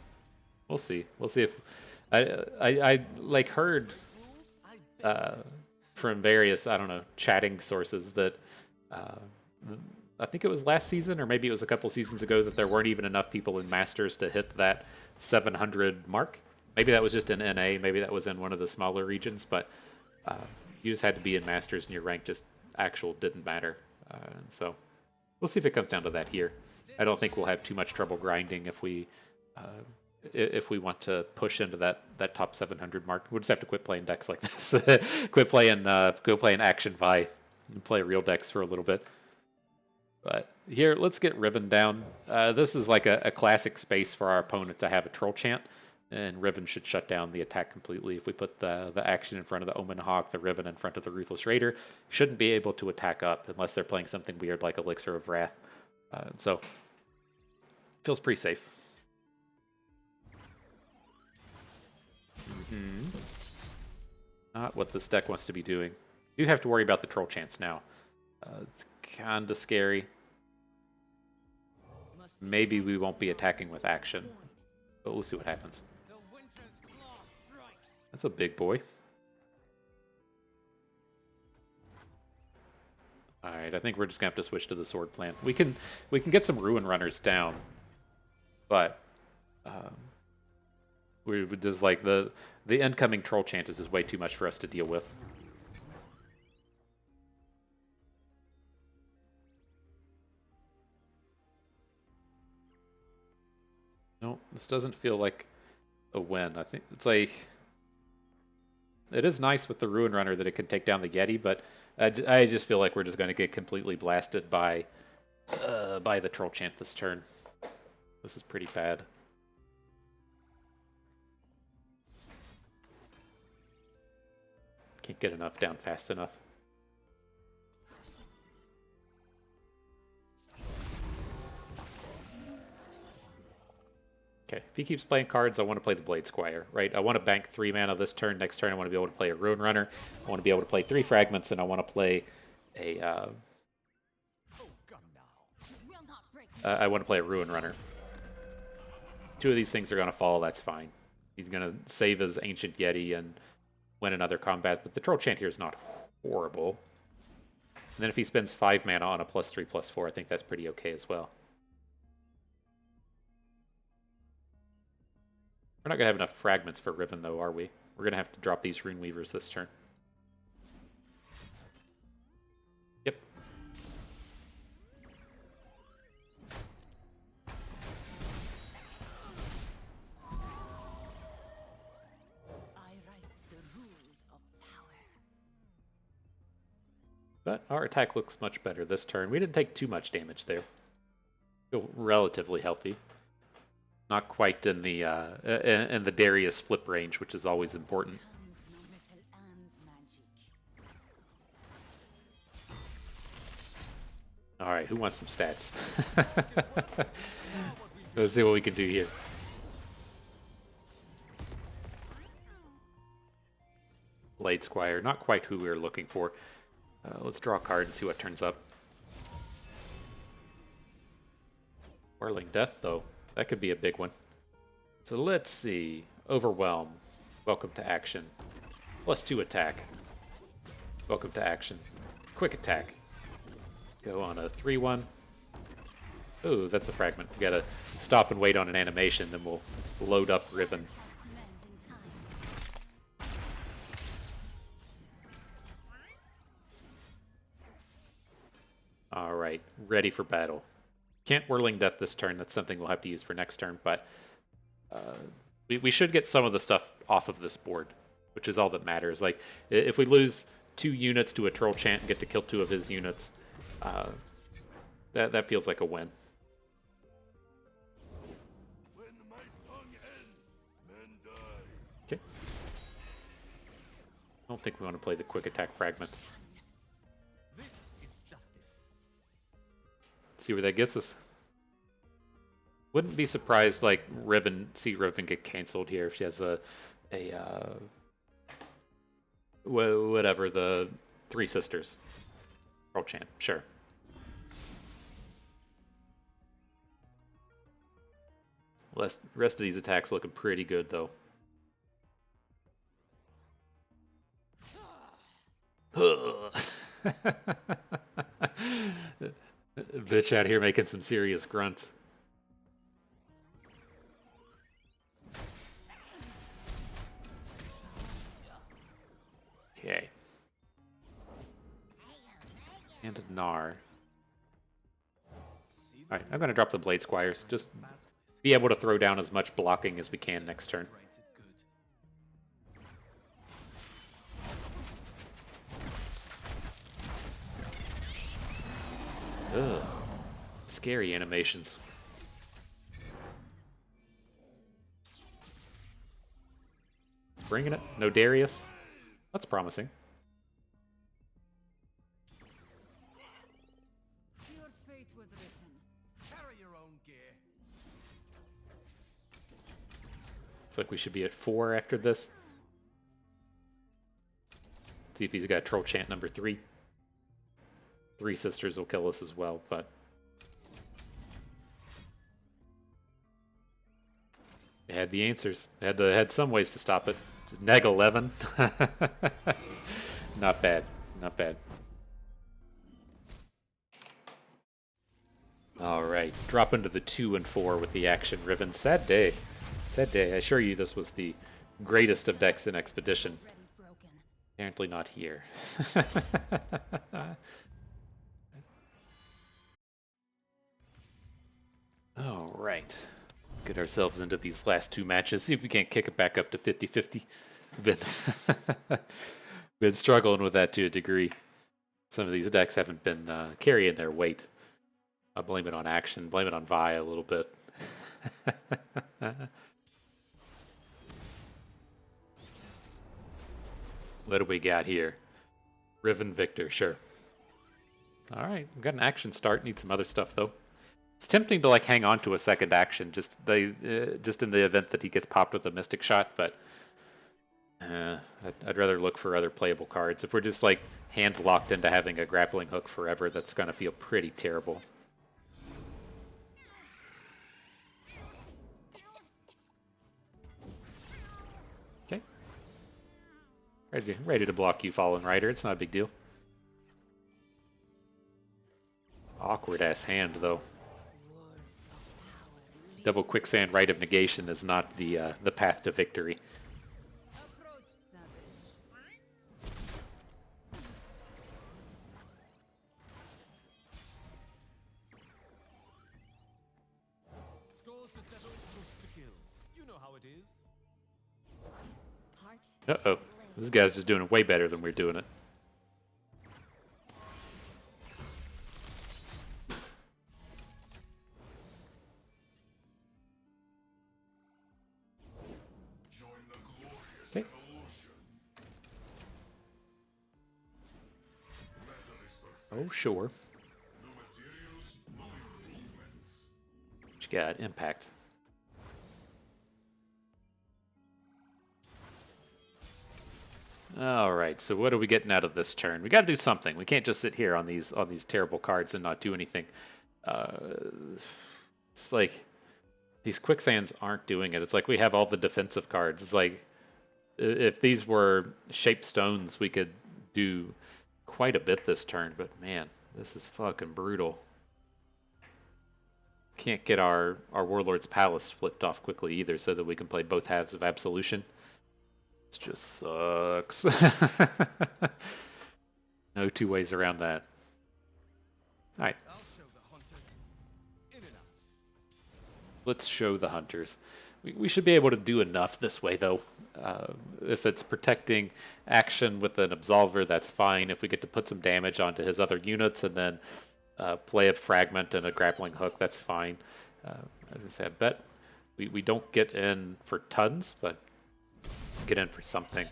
we'll see. We'll see if I like heard from various chatting sources that I think it was last season or maybe it was a couple seasons ago that there weren't even enough people in Masters to hit that 700 mark. Maybe that was just in NA, maybe that was in one of the smaller regions, but you just had to be in Masters and your rank just didn't matter. So we'll see if it comes down to that here. I don't think we'll have too much trouble grinding if we want to push into that top 700 mark. We'll just have to quit playing decks like this. Quit playing Akshan Vi and play real decks for a little bit. But here, let's get Riven down. This is like a classic space for our opponent to have a Troll Chant. And Riven should shut down the attack completely. If we put the action in front of the Omen Hawk, the Riven in front of the Ruthless Raider, shouldn't be able to attack up unless they're playing something weird like Elixir of Wrath. So, feels pretty safe. Not what this deck wants to be doing. You have to worry about the Troll Chants now. It's kind of scary. Maybe we won't be attacking with action, but we'll see what happens. That's a big boy. Alright, I think we're just gonna have to switch to the sword plan. We can get some Ruin Runners down, but just like the incoming Troll Chances is way too much for us to deal with. No, this doesn't feel like a win. I think it's like... It is nice with the Ruin Runner that it can take down the Yeti, but I just feel like we're just going to get completely blasted by the Troll Chant this turn. This is pretty bad. Can't get enough down fast enough. Okay, if he keeps playing cards, I want to play the Blade Squire, right? I want to bank 3 mana this turn. Next turn, I want to be able to play a Ruin Runner. I want to be able to play 3 Fragments, and I want to play a... I want to play a Ruin Runner. 2 of these things are going to fall, that's fine. He's going to save his Ancient Yeti and win another combat, but the Troll Chant here is not horrible. And then if he spends 5 mana on a +3/+4, I think that's pretty okay as well. We're not going to have enough fragments for Riven, though, are we? We're going to have to drop these Rune Weavers this turn. But our attack looks much better this turn. We didn't take too much damage there. Feel relatively healthy. Not quite in the Darius flip range, which is always important. All right, who wants some stats? Let's see what we can do here. Blade Squire, not quite who we were looking for. Let's draw a card and see what turns up. Whirling Death, though. That could be a big one. So let's see. Overwhelm. Welcome to action. +2 attack. Welcome to action. Quick attack. Go on a 3-1. Ooh, that's a fragment. We gotta stop and wait on an animation, then we'll load up Riven. Alright, ready for battle. Can't Whirling Death this turn, that's something we'll have to use for next turn, but we should get some of the stuff off of this board, which is all that matters. Like, if we lose 2 units to a Troll Chant and get to kill 2 of his units, that feels like a win. When my song ends, men die. Okay. I don't think we want to play the quick attack fragment. This is justice. See where that gets us. Wouldn't be surprised, like, Riven get canceled here if she has whatever, the 3 sisters. Troll Chant, sure. Rest of these attacks looking pretty good, though. Bitch out here making some serious grunts. Okay. And a Gnar. Alright, I'm going to drop the Blade Squires. Just be able to throw down as much blocking as we can next turn. Ugh. Scary animations. It's bringing it. No Darius. That's promising. Your fate was written. Carry your own gear. Looks like we should be at 4 after this. See if he's got Troll Chant number 3. 3 sisters will kill us as well, but they had the answers. They had some ways to stop it. Just neg 11. Not bad. Not bad. All right, drop into the 2 and 4 with the Akshan Riven. Sad day. Sad day. I assure you this was the greatest of decks in Expedition. Apparently not here. All right. Get ourselves into these last 2 matches. See if we can't kick it back up to 50-50. Been struggling with that to a degree. Some of these decks haven't been carrying their weight. I'll blame it on Akshan, blame it on Vi a little bit. What do we got here? Riven Victor, sure. All right, we've got an action start. Need some other stuff though. It's tempting to like hang on to a second action, just in the event that he gets popped with a Mystic Shot, but I'd rather look for other playable cards. If we're just like hand locked into having a grappling hook forever, that's gonna feel pretty terrible. Okay, ready to block you, Fallen Rider. It's not a big deal. Awkward ass hand though. Double Quicksand Rite of Negation is not the path to victory. Approach, savage. Scores to settle, troops to kill. You know how it is. Uh-oh. This guy's just doing it way better than we're doing it. Oh, sure. What you got? Impact. All right. So what are we getting out of this turn? We got to do something. We can't just sit here on these terrible cards and not do anything. It's like these quicksands aren't doing it. It's like we have all the defensive cards. It's like if these were shaped stones, we could do quite a bit this turn. But man, this is fucking brutal. Can't get our Warlord's Palace flipped off quickly either so that we can play both halves of Absolution. It just sucks. No two ways around that. Alright. Let's show the hunters. We should be able to do enough this way, though. If it's protecting action with an Absolver, that's fine. If we get to put some damage onto his other units and then play a Fragment and a Grappling Hook, that's fine. As I said, I bet we don't get in for tons, but get in for something.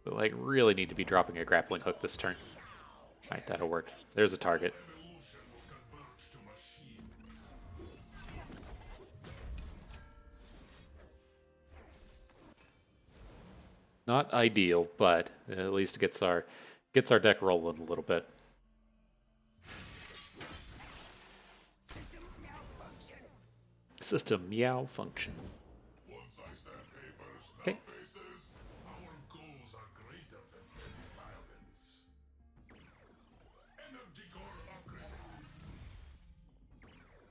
But like, really need to be dropping a Grappling Hook this turn. Alright, that'll work. There's a target. Not ideal, but at least gets our deck rolling a little bit. System malfunction. Okay.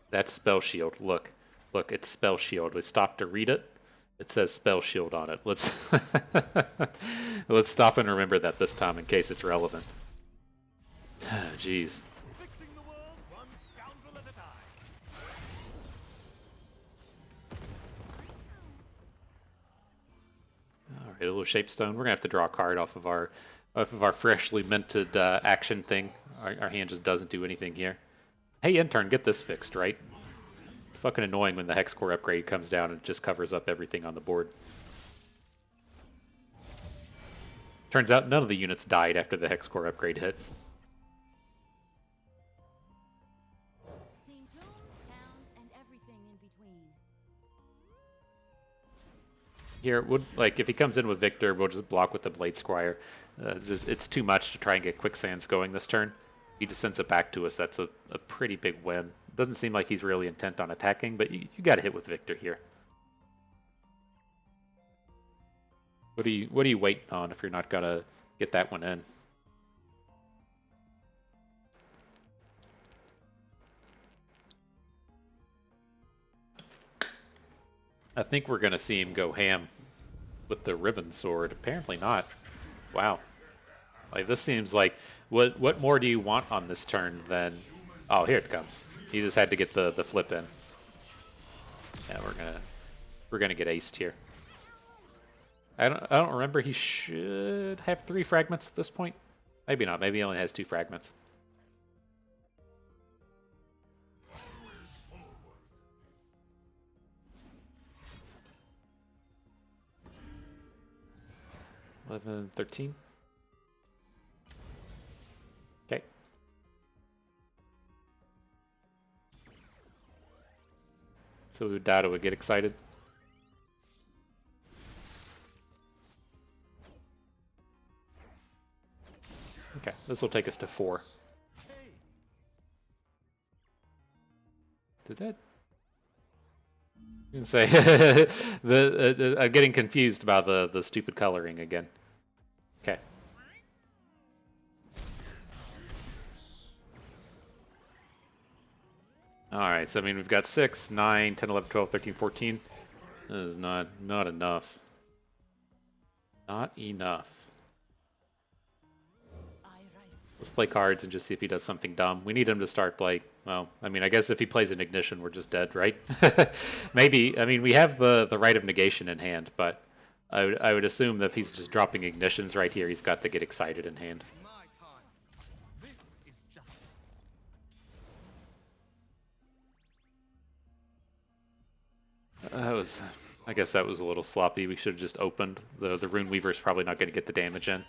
That's Spell Shield. Look, it's Spell Shield. We stopped to read it. It says Spell Shield on it. Let's let's stop and remember that this time in case it's relevant. Jeez. All right, a little Shapestone. We're gonna have to draw a card off of our freshly minted action thing. Our hand just doesn't do anything here. Hey, intern, get this fixed, right? It's fucking annoying when the Hex Core upgrade comes down and just covers up everything on the board. Turns out none of the units died after the Hex Core upgrade hit. Seen tombs, towns, and everything in between. Here, like if he comes in with Victor, we'll just block with the Blade Squire. It's too much to try and get Quicksands going this turn. If he just sends it back to us, that's a pretty big win. Doesn't seem like he's really intent on attacking, but you got to hit with Victor here. What are you waiting on if you're not gonna get that one in? I think we're gonna see him go ham with the Riven Sword. Apparently not. Wow. Like this seems like what more do you want on this turn than? Oh, here it comes. He just had to get the flip in. Yeah, we're gonna get aced here. I don't remember. He should have 3 fragments at this point. Maybe not. Maybe he only has 2 fragments. $11, $13. Okay. So Dada would get excited. Okay, this will take us to 4. Did that? I can say I'm getting confused about the stupid coloring again. Okay. Alright, so I mean we've got 6, 9, 10, 11, 12, 13, 14. This is not enough. Not enough. Let's play cards and just see if he does something dumb. We need him to start like, well, I mean, I guess if he plays an Ignition, we're just dead, right? Maybe. I mean, we have the right of negation in hand, but I would assume that if he's just dropping Ignitions right here, he's got the get excited in hand. I guess that was a little sloppy. We should have just opened. The Rune Weaver's probably not going to get the damage in.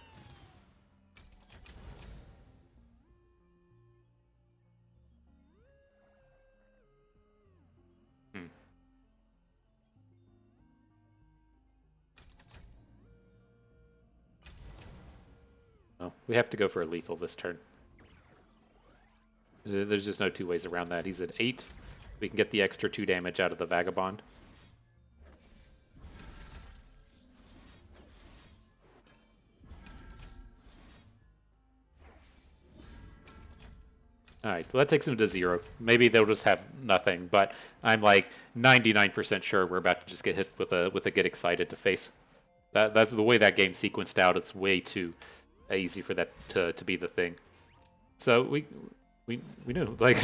Oh, we have to go for a lethal this turn. There's just no two ways around that. He's at 8. We can get the extra 2 damage out of the Vagabond. Alright, well that takes him to 0. Maybe they'll just have nothing, but I'm like 99% sure we're about to just get hit with a get excited to face. That's the way that game sequenced out. It's way too easy for that to be the thing. So we knew, like,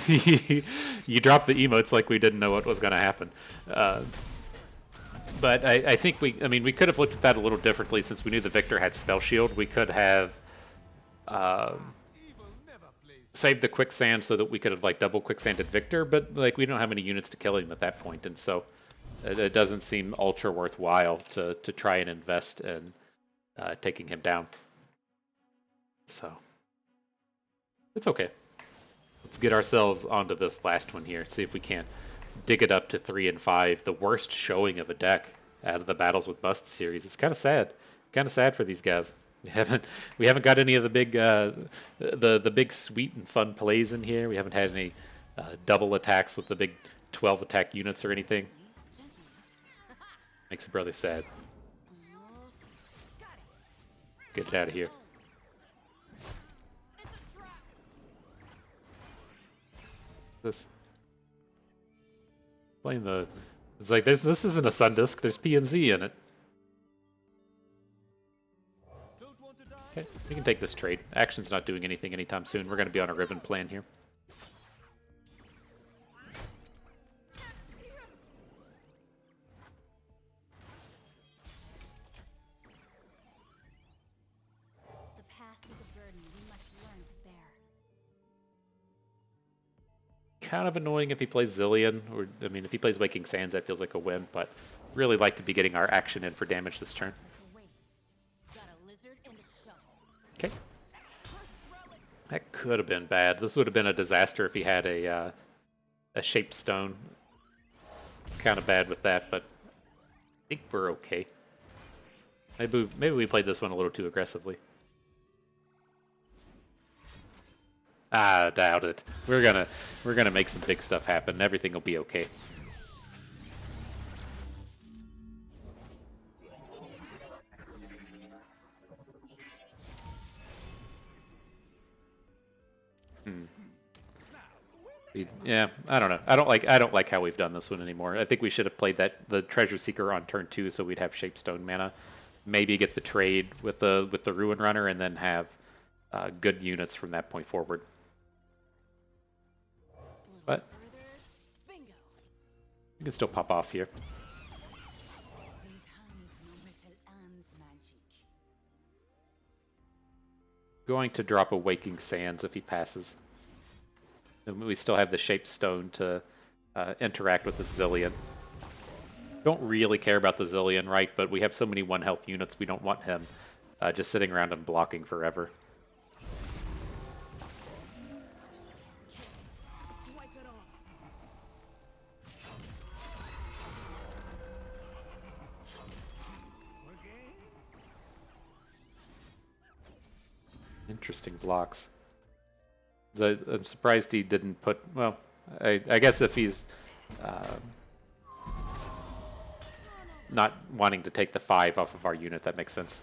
you dropped the emotes like we didn't know what was going to happen. But I think we could have looked at that a little differently since we knew the Victor had Spell Shield. We could have saved the Quicksand so that we could have, like, double Quicksanded Victor, but, like, we don't have any units to kill him at that point, and so it doesn't seem ultra worthwhile to try and invest in taking him down. So it's okay. Let's get ourselves onto this last one here. See if we can't dig it up to 3 and 5. The worst showing of a deck out of the Battles with Bust series. It's kind of sad. Kind of sad for these guys. We haven't got any of the big the big sweet and fun plays in here. We haven't had any double attacks with the big 12 attack units or anything. Makes a brother sad. Let's get it out of here. This playing the it's like this isn't a Sun Disk. There's P and Z in it. Okay, we can take this trade. Action's not doing anything anytime soon. We're going to be on a Riven plan here. The past is a burden we must learn to bear. Kind of annoying if he plays Zillion, or I mean, if he plays Waking Sands, that feels like a win. But really like to be getting our action in for damage this turn. Got a lizard and a shovel. Okay. That could have been bad. This would have been a disaster if he had a shaped stone. Kind of bad with that, but I think we're okay. Maybe we played this one a little too aggressively. I doubt it. We're gonna make some big stuff happen. Everything will be okay. Yeah, I don't know. I don't like how we've done this one anymore. I think we should have played the Treasure Seeker on turn 2, so we'd have Shapestone mana. Maybe get the trade with the Ruin Runner, and then have good units from that point forward. But you can still pop off here. Going to drop a Waking Sands if he passes. And we still have the Shaped Stone to interact with the Zillion. Don't really care about the Zillion, right? But we have so many 1 health units, we don't want him just sitting around and blocking forever. Interesting blocks. I'm surprised he didn't put... Well, I guess if he's not wanting to take the 5 off of our unit, that makes sense.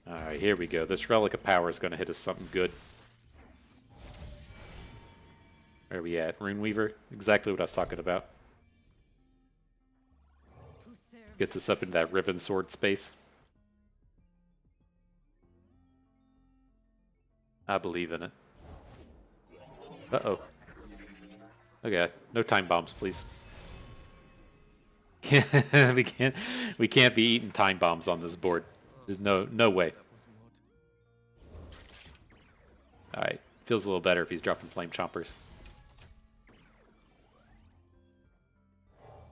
Alright, here we go. This Relic of Power is going to hit us something good. Where are we at? Rune Weaver? Exactly what I was talking about. Gets us up into that Riven Sword space. I believe in it. Uh-oh. Okay, no time bombs, please. we can't be eating time bombs on this board. There's no way. Alright, Feels a little better if he's dropping flame chompers.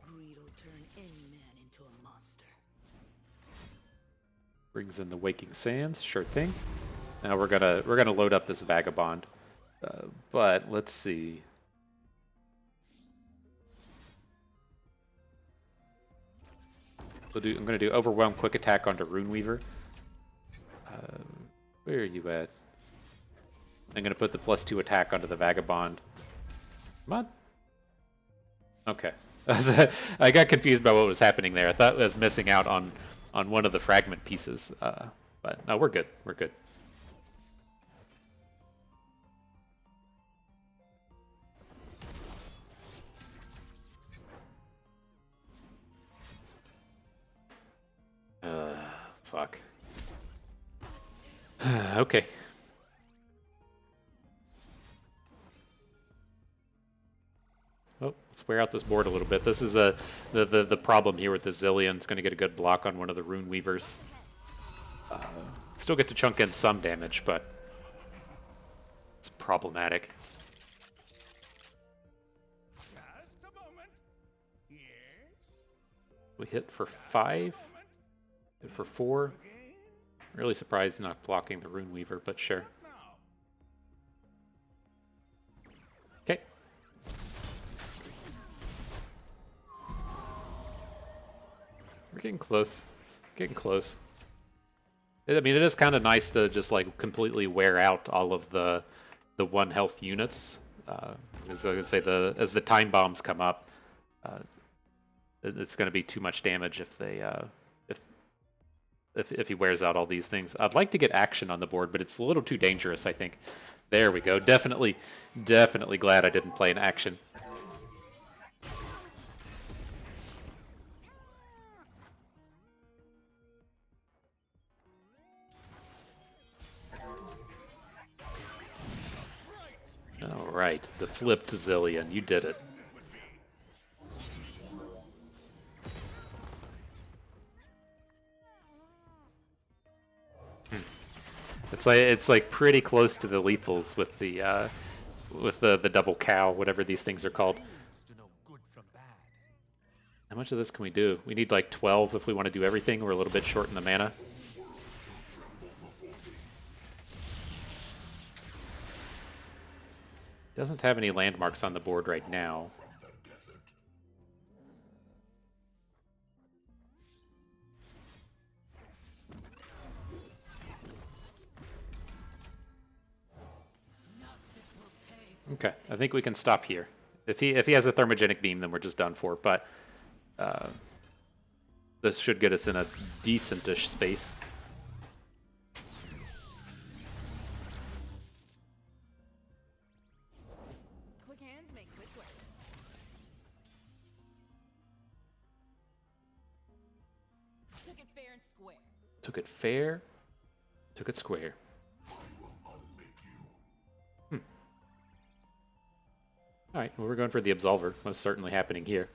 Greed will turn any man into a monster. Brings in the Waking Sands, sure thing. Now we're gonna load up this Vagabond, but let's see. I'm gonna do Overwhelm Quick Attack onto Runeweaver. Where are you at? I'm gonna put the +2 attack onto the Vagabond. Come on. Okay. I got confused by what was happening there. I thought I was missing out on one of the fragment pieces. But no, we're good. We're good. Fuck. Okay. Oh, let's wear out this board a little bit. This is the problem here with the Zillion. It's going to get a good block on one of the Rune Weavers. Still get to chunk in some damage, but it's problematic. Just a moment. Yes. We hit for 5. Hit for 4. Really surprised not blocking the Rune Weaver, but sure. Okay. We're getting close. Getting close. I mean, it is kind of nice to just like completely wear out all of the 1 health units. As I would say, as the time bombs come up, it's going to be too much damage if they if he wears out all these things. I'd like to get action on the board, but it's a little too dangerous, I think. There we go. Definitely glad I didn't play an action. All right, the flipped Zillion. You did it. It's like pretty close to the lethals with the double cow, whatever these things are called. How much of this can we do? We need like 12 if we want to do everything. We're a little bit short in the mana. Doesn't have any landmarks on the board right now. Okay, I think we can stop here. If he has a thermogenic beam, then we're just done for. But this should get us in a decentish space. Quick hands make quick work. Took it fair and square. Took it fair. Took it square. All right, well, we're going for the Absolver. Most certainly happening here.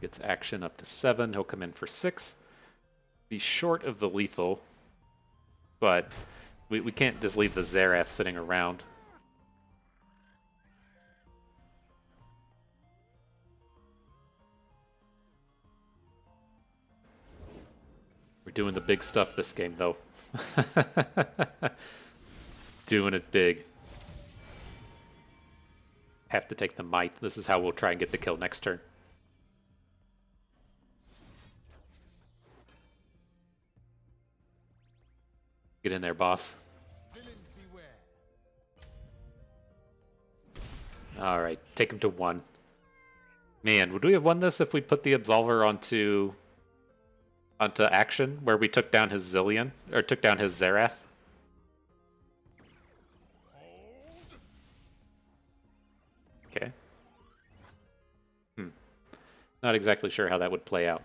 Gets action up to 7. He'll come in for 6. Be short of the lethal, but we can't just leave the Zerath sitting around. We're doing the big stuff this game, though. Doing it big. Have to take the might. This is how we'll try and get the kill next turn. Get in there, boss. Alright, take him to 1. Man, would we have won this if we put the Absolver onto action, where we took down his Zillion, or took down his Zerath? Okay. Not exactly sure how that would play out.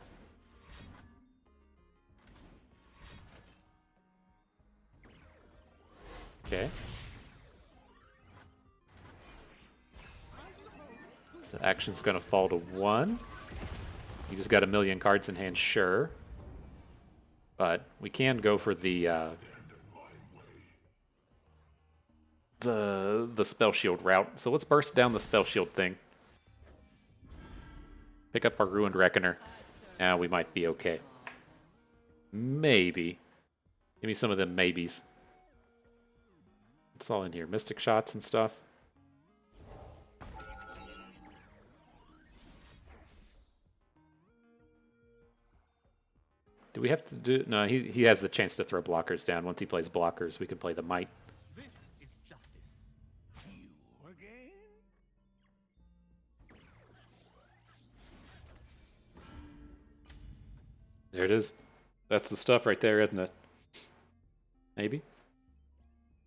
Okay. So action's gonna fall to 1. You just got a million cards in hand, sure. But we can go for the spell shield route. So let's burst down the spell shield thing. Pick up our Ruined Reckoner. Now we might be okay. Maybe. Give me some of them maybes. What's all in here? Mystic shots and stuff. Do we have to do... No, he has the chance to throw blockers down. Once he plays blockers, we can play the Might. This is justice. You again? There it is. That's the stuff right there, isn't it? Maybe.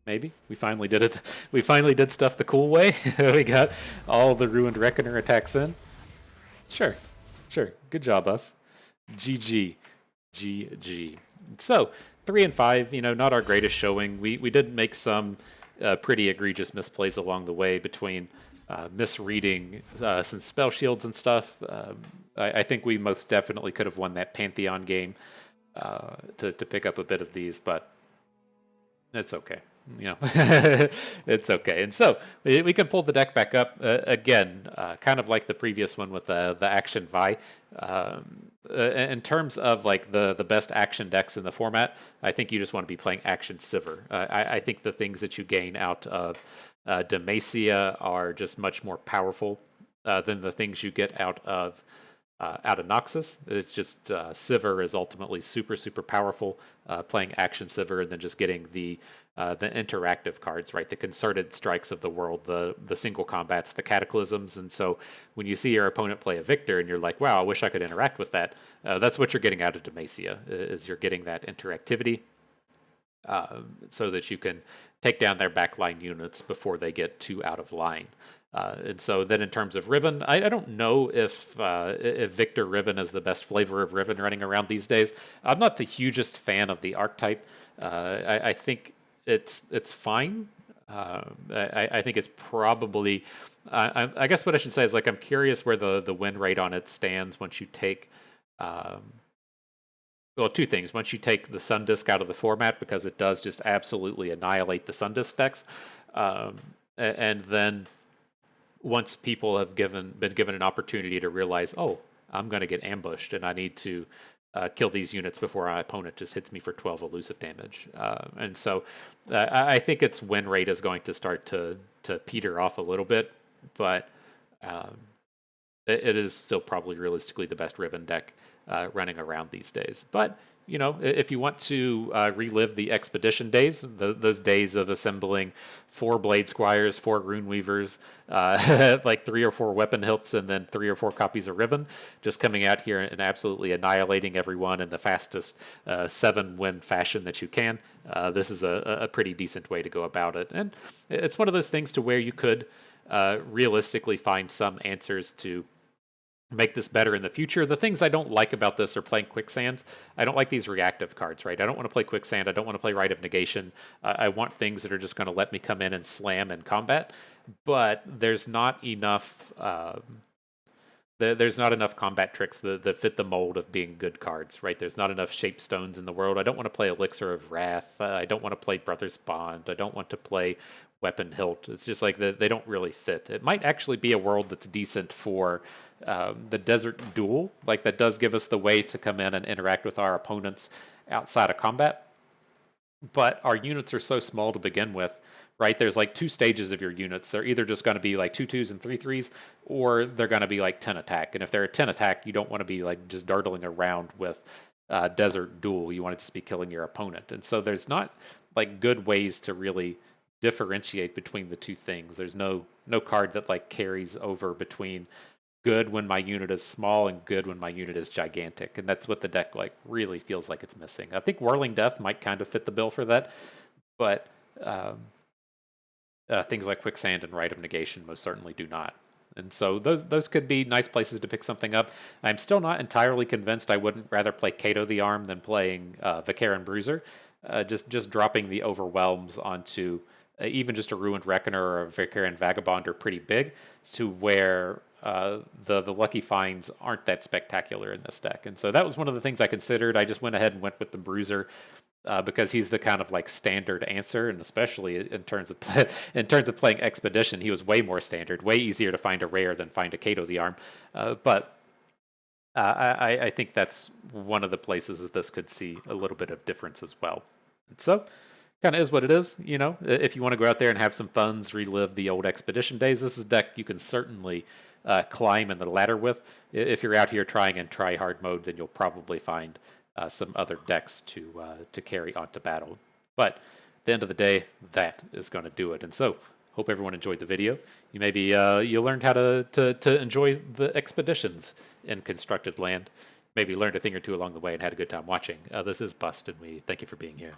Maybe. We finally did it. We finally did stuff the cool way. We got all the Ruined Reckoner attacks in. Sure. Sure. Good job, us. GG. GG. So, 3 and 5, not our greatest showing. We did make some pretty egregious misplays along the way between misreading some spell shields and stuff. I think we most definitely could have won that Pantheon game to pick up a bit of these, but it's okay. It's okay. And so we can pull the deck back up again, kind of like the previous one with the Akshan Vi. In terms of like the best action decks in the format, I think you just want to be playing Akshan Sivir. I think the things that you gain out of Demacia are just much more powerful than the things you get out of Noxus. It's just Sivir is ultimately super, super powerful. Playing Akshan Sivir and then just getting the interactive cards, right? The concerted strikes of the world, the single combats, the cataclysms. And so when you see your opponent play a Victor and you're like, wow, I wish I could interact with that. That's what you're getting out of Demacia, is you're getting that interactivity so that you can take down their backline units before they get too out of line. And so then in terms of Riven, I don't know if Victor Riven is the best flavor of Riven running around these days. I'm not the hugest fan of the archetype. I think it's fine. I think it's probably... I guess what I should say is, like, I'm curious where the win rate on it stands once you take... well, two things. Once you take the Sun Disk out of the format, because it does just absolutely annihilate the Sun Disk decks. And then once people have been given an opportunity to realize, oh, I'm going to get ambushed and I need to kill these units before my opponent just hits me for 12 elusive damage. And so I think its win rate is going to start to peter off a little bit, but it is still probably realistically the best Riven deck running around these days. But if you want to relive the expedition days, those days of assembling 4 Blade Squires, 4 Rune Weavers, like 3 or 4 Weapon Hilts, and then 3 or 4 copies of Riven, just coming out here and absolutely annihilating everyone in the fastest 7-win fashion that you can, this is a pretty decent way to go about it. And it's one of those things to where you could realistically find some answers to make this better in the future. The things I don't like about this are playing Quicksand. I don't like these reactive cards, right? I don't want to play Quicksand. I don't want to play Rite of Negation. I want things that are just going to let me come in and slam in combat. But there's not enough... there's not enough combat tricks that fit the mold of being good cards, right? There's not enough shape stones in the world. I don't want to play Elixir of Wrath. I don't want to play Brother's Bond. I don't want to play Weapon Hilt. It's just like they don't really fit. It might actually be a world that's decent for the Desert Duel. Like, that does give us the way to come in and interact with our opponents outside of combat. But our units are so small to begin with, right? There's like 2 stages of your units. They're either just going to be like 2 2s and 3 3s, or they're going to be like 10 attack. And if they're a 10 attack, you don't want to be like just dartling around with Desert Duel. You want to just be killing your opponent. And so there's not like good ways to really differentiate between the two things. There's no card that like carries over between good when my unit is small and good when my unit is gigantic. And that's what the deck like really feels like it's missing. I think Whirling Death might kind of fit the bill for that, but things like Quicksand and Rite of Negation most certainly do not. And so those could be nice places to pick something up. I'm still not entirely convinced I wouldn't rather play Kato the Arm than playing Vicaran Bruiser. Just dropping the Overwhelms onto even just a Ruined Reckoner or a Vicaran Vagabond are pretty big, to where the lucky finds aren't that spectacular in this deck. And so that was one of the things I considered. I just went ahead and went with the Bruiser. Because he's the kind of like standard answer, and especially in terms of in terms of playing Expedition, he was way more standard, way easier to find a rare than find a Kato the Arm. But I think that's one of the places that this could see a little bit of difference as well. And so, kind of is what it is. You know, if you want to go out there and have some funds, relive the old Expedition days, this is a deck you can certainly climb in the ladder with. If you're out here trying in try hard mode, then you'll probably find some other decks to carry onto battle. But at the end of the day, that is going to do it. And so, hope everyone enjoyed the video. You maybe you learned how to enjoy the expeditions in Constructed Land. Maybe learned a thing or two along the way and had a good time watching. This is Bust, and we thank you for being here.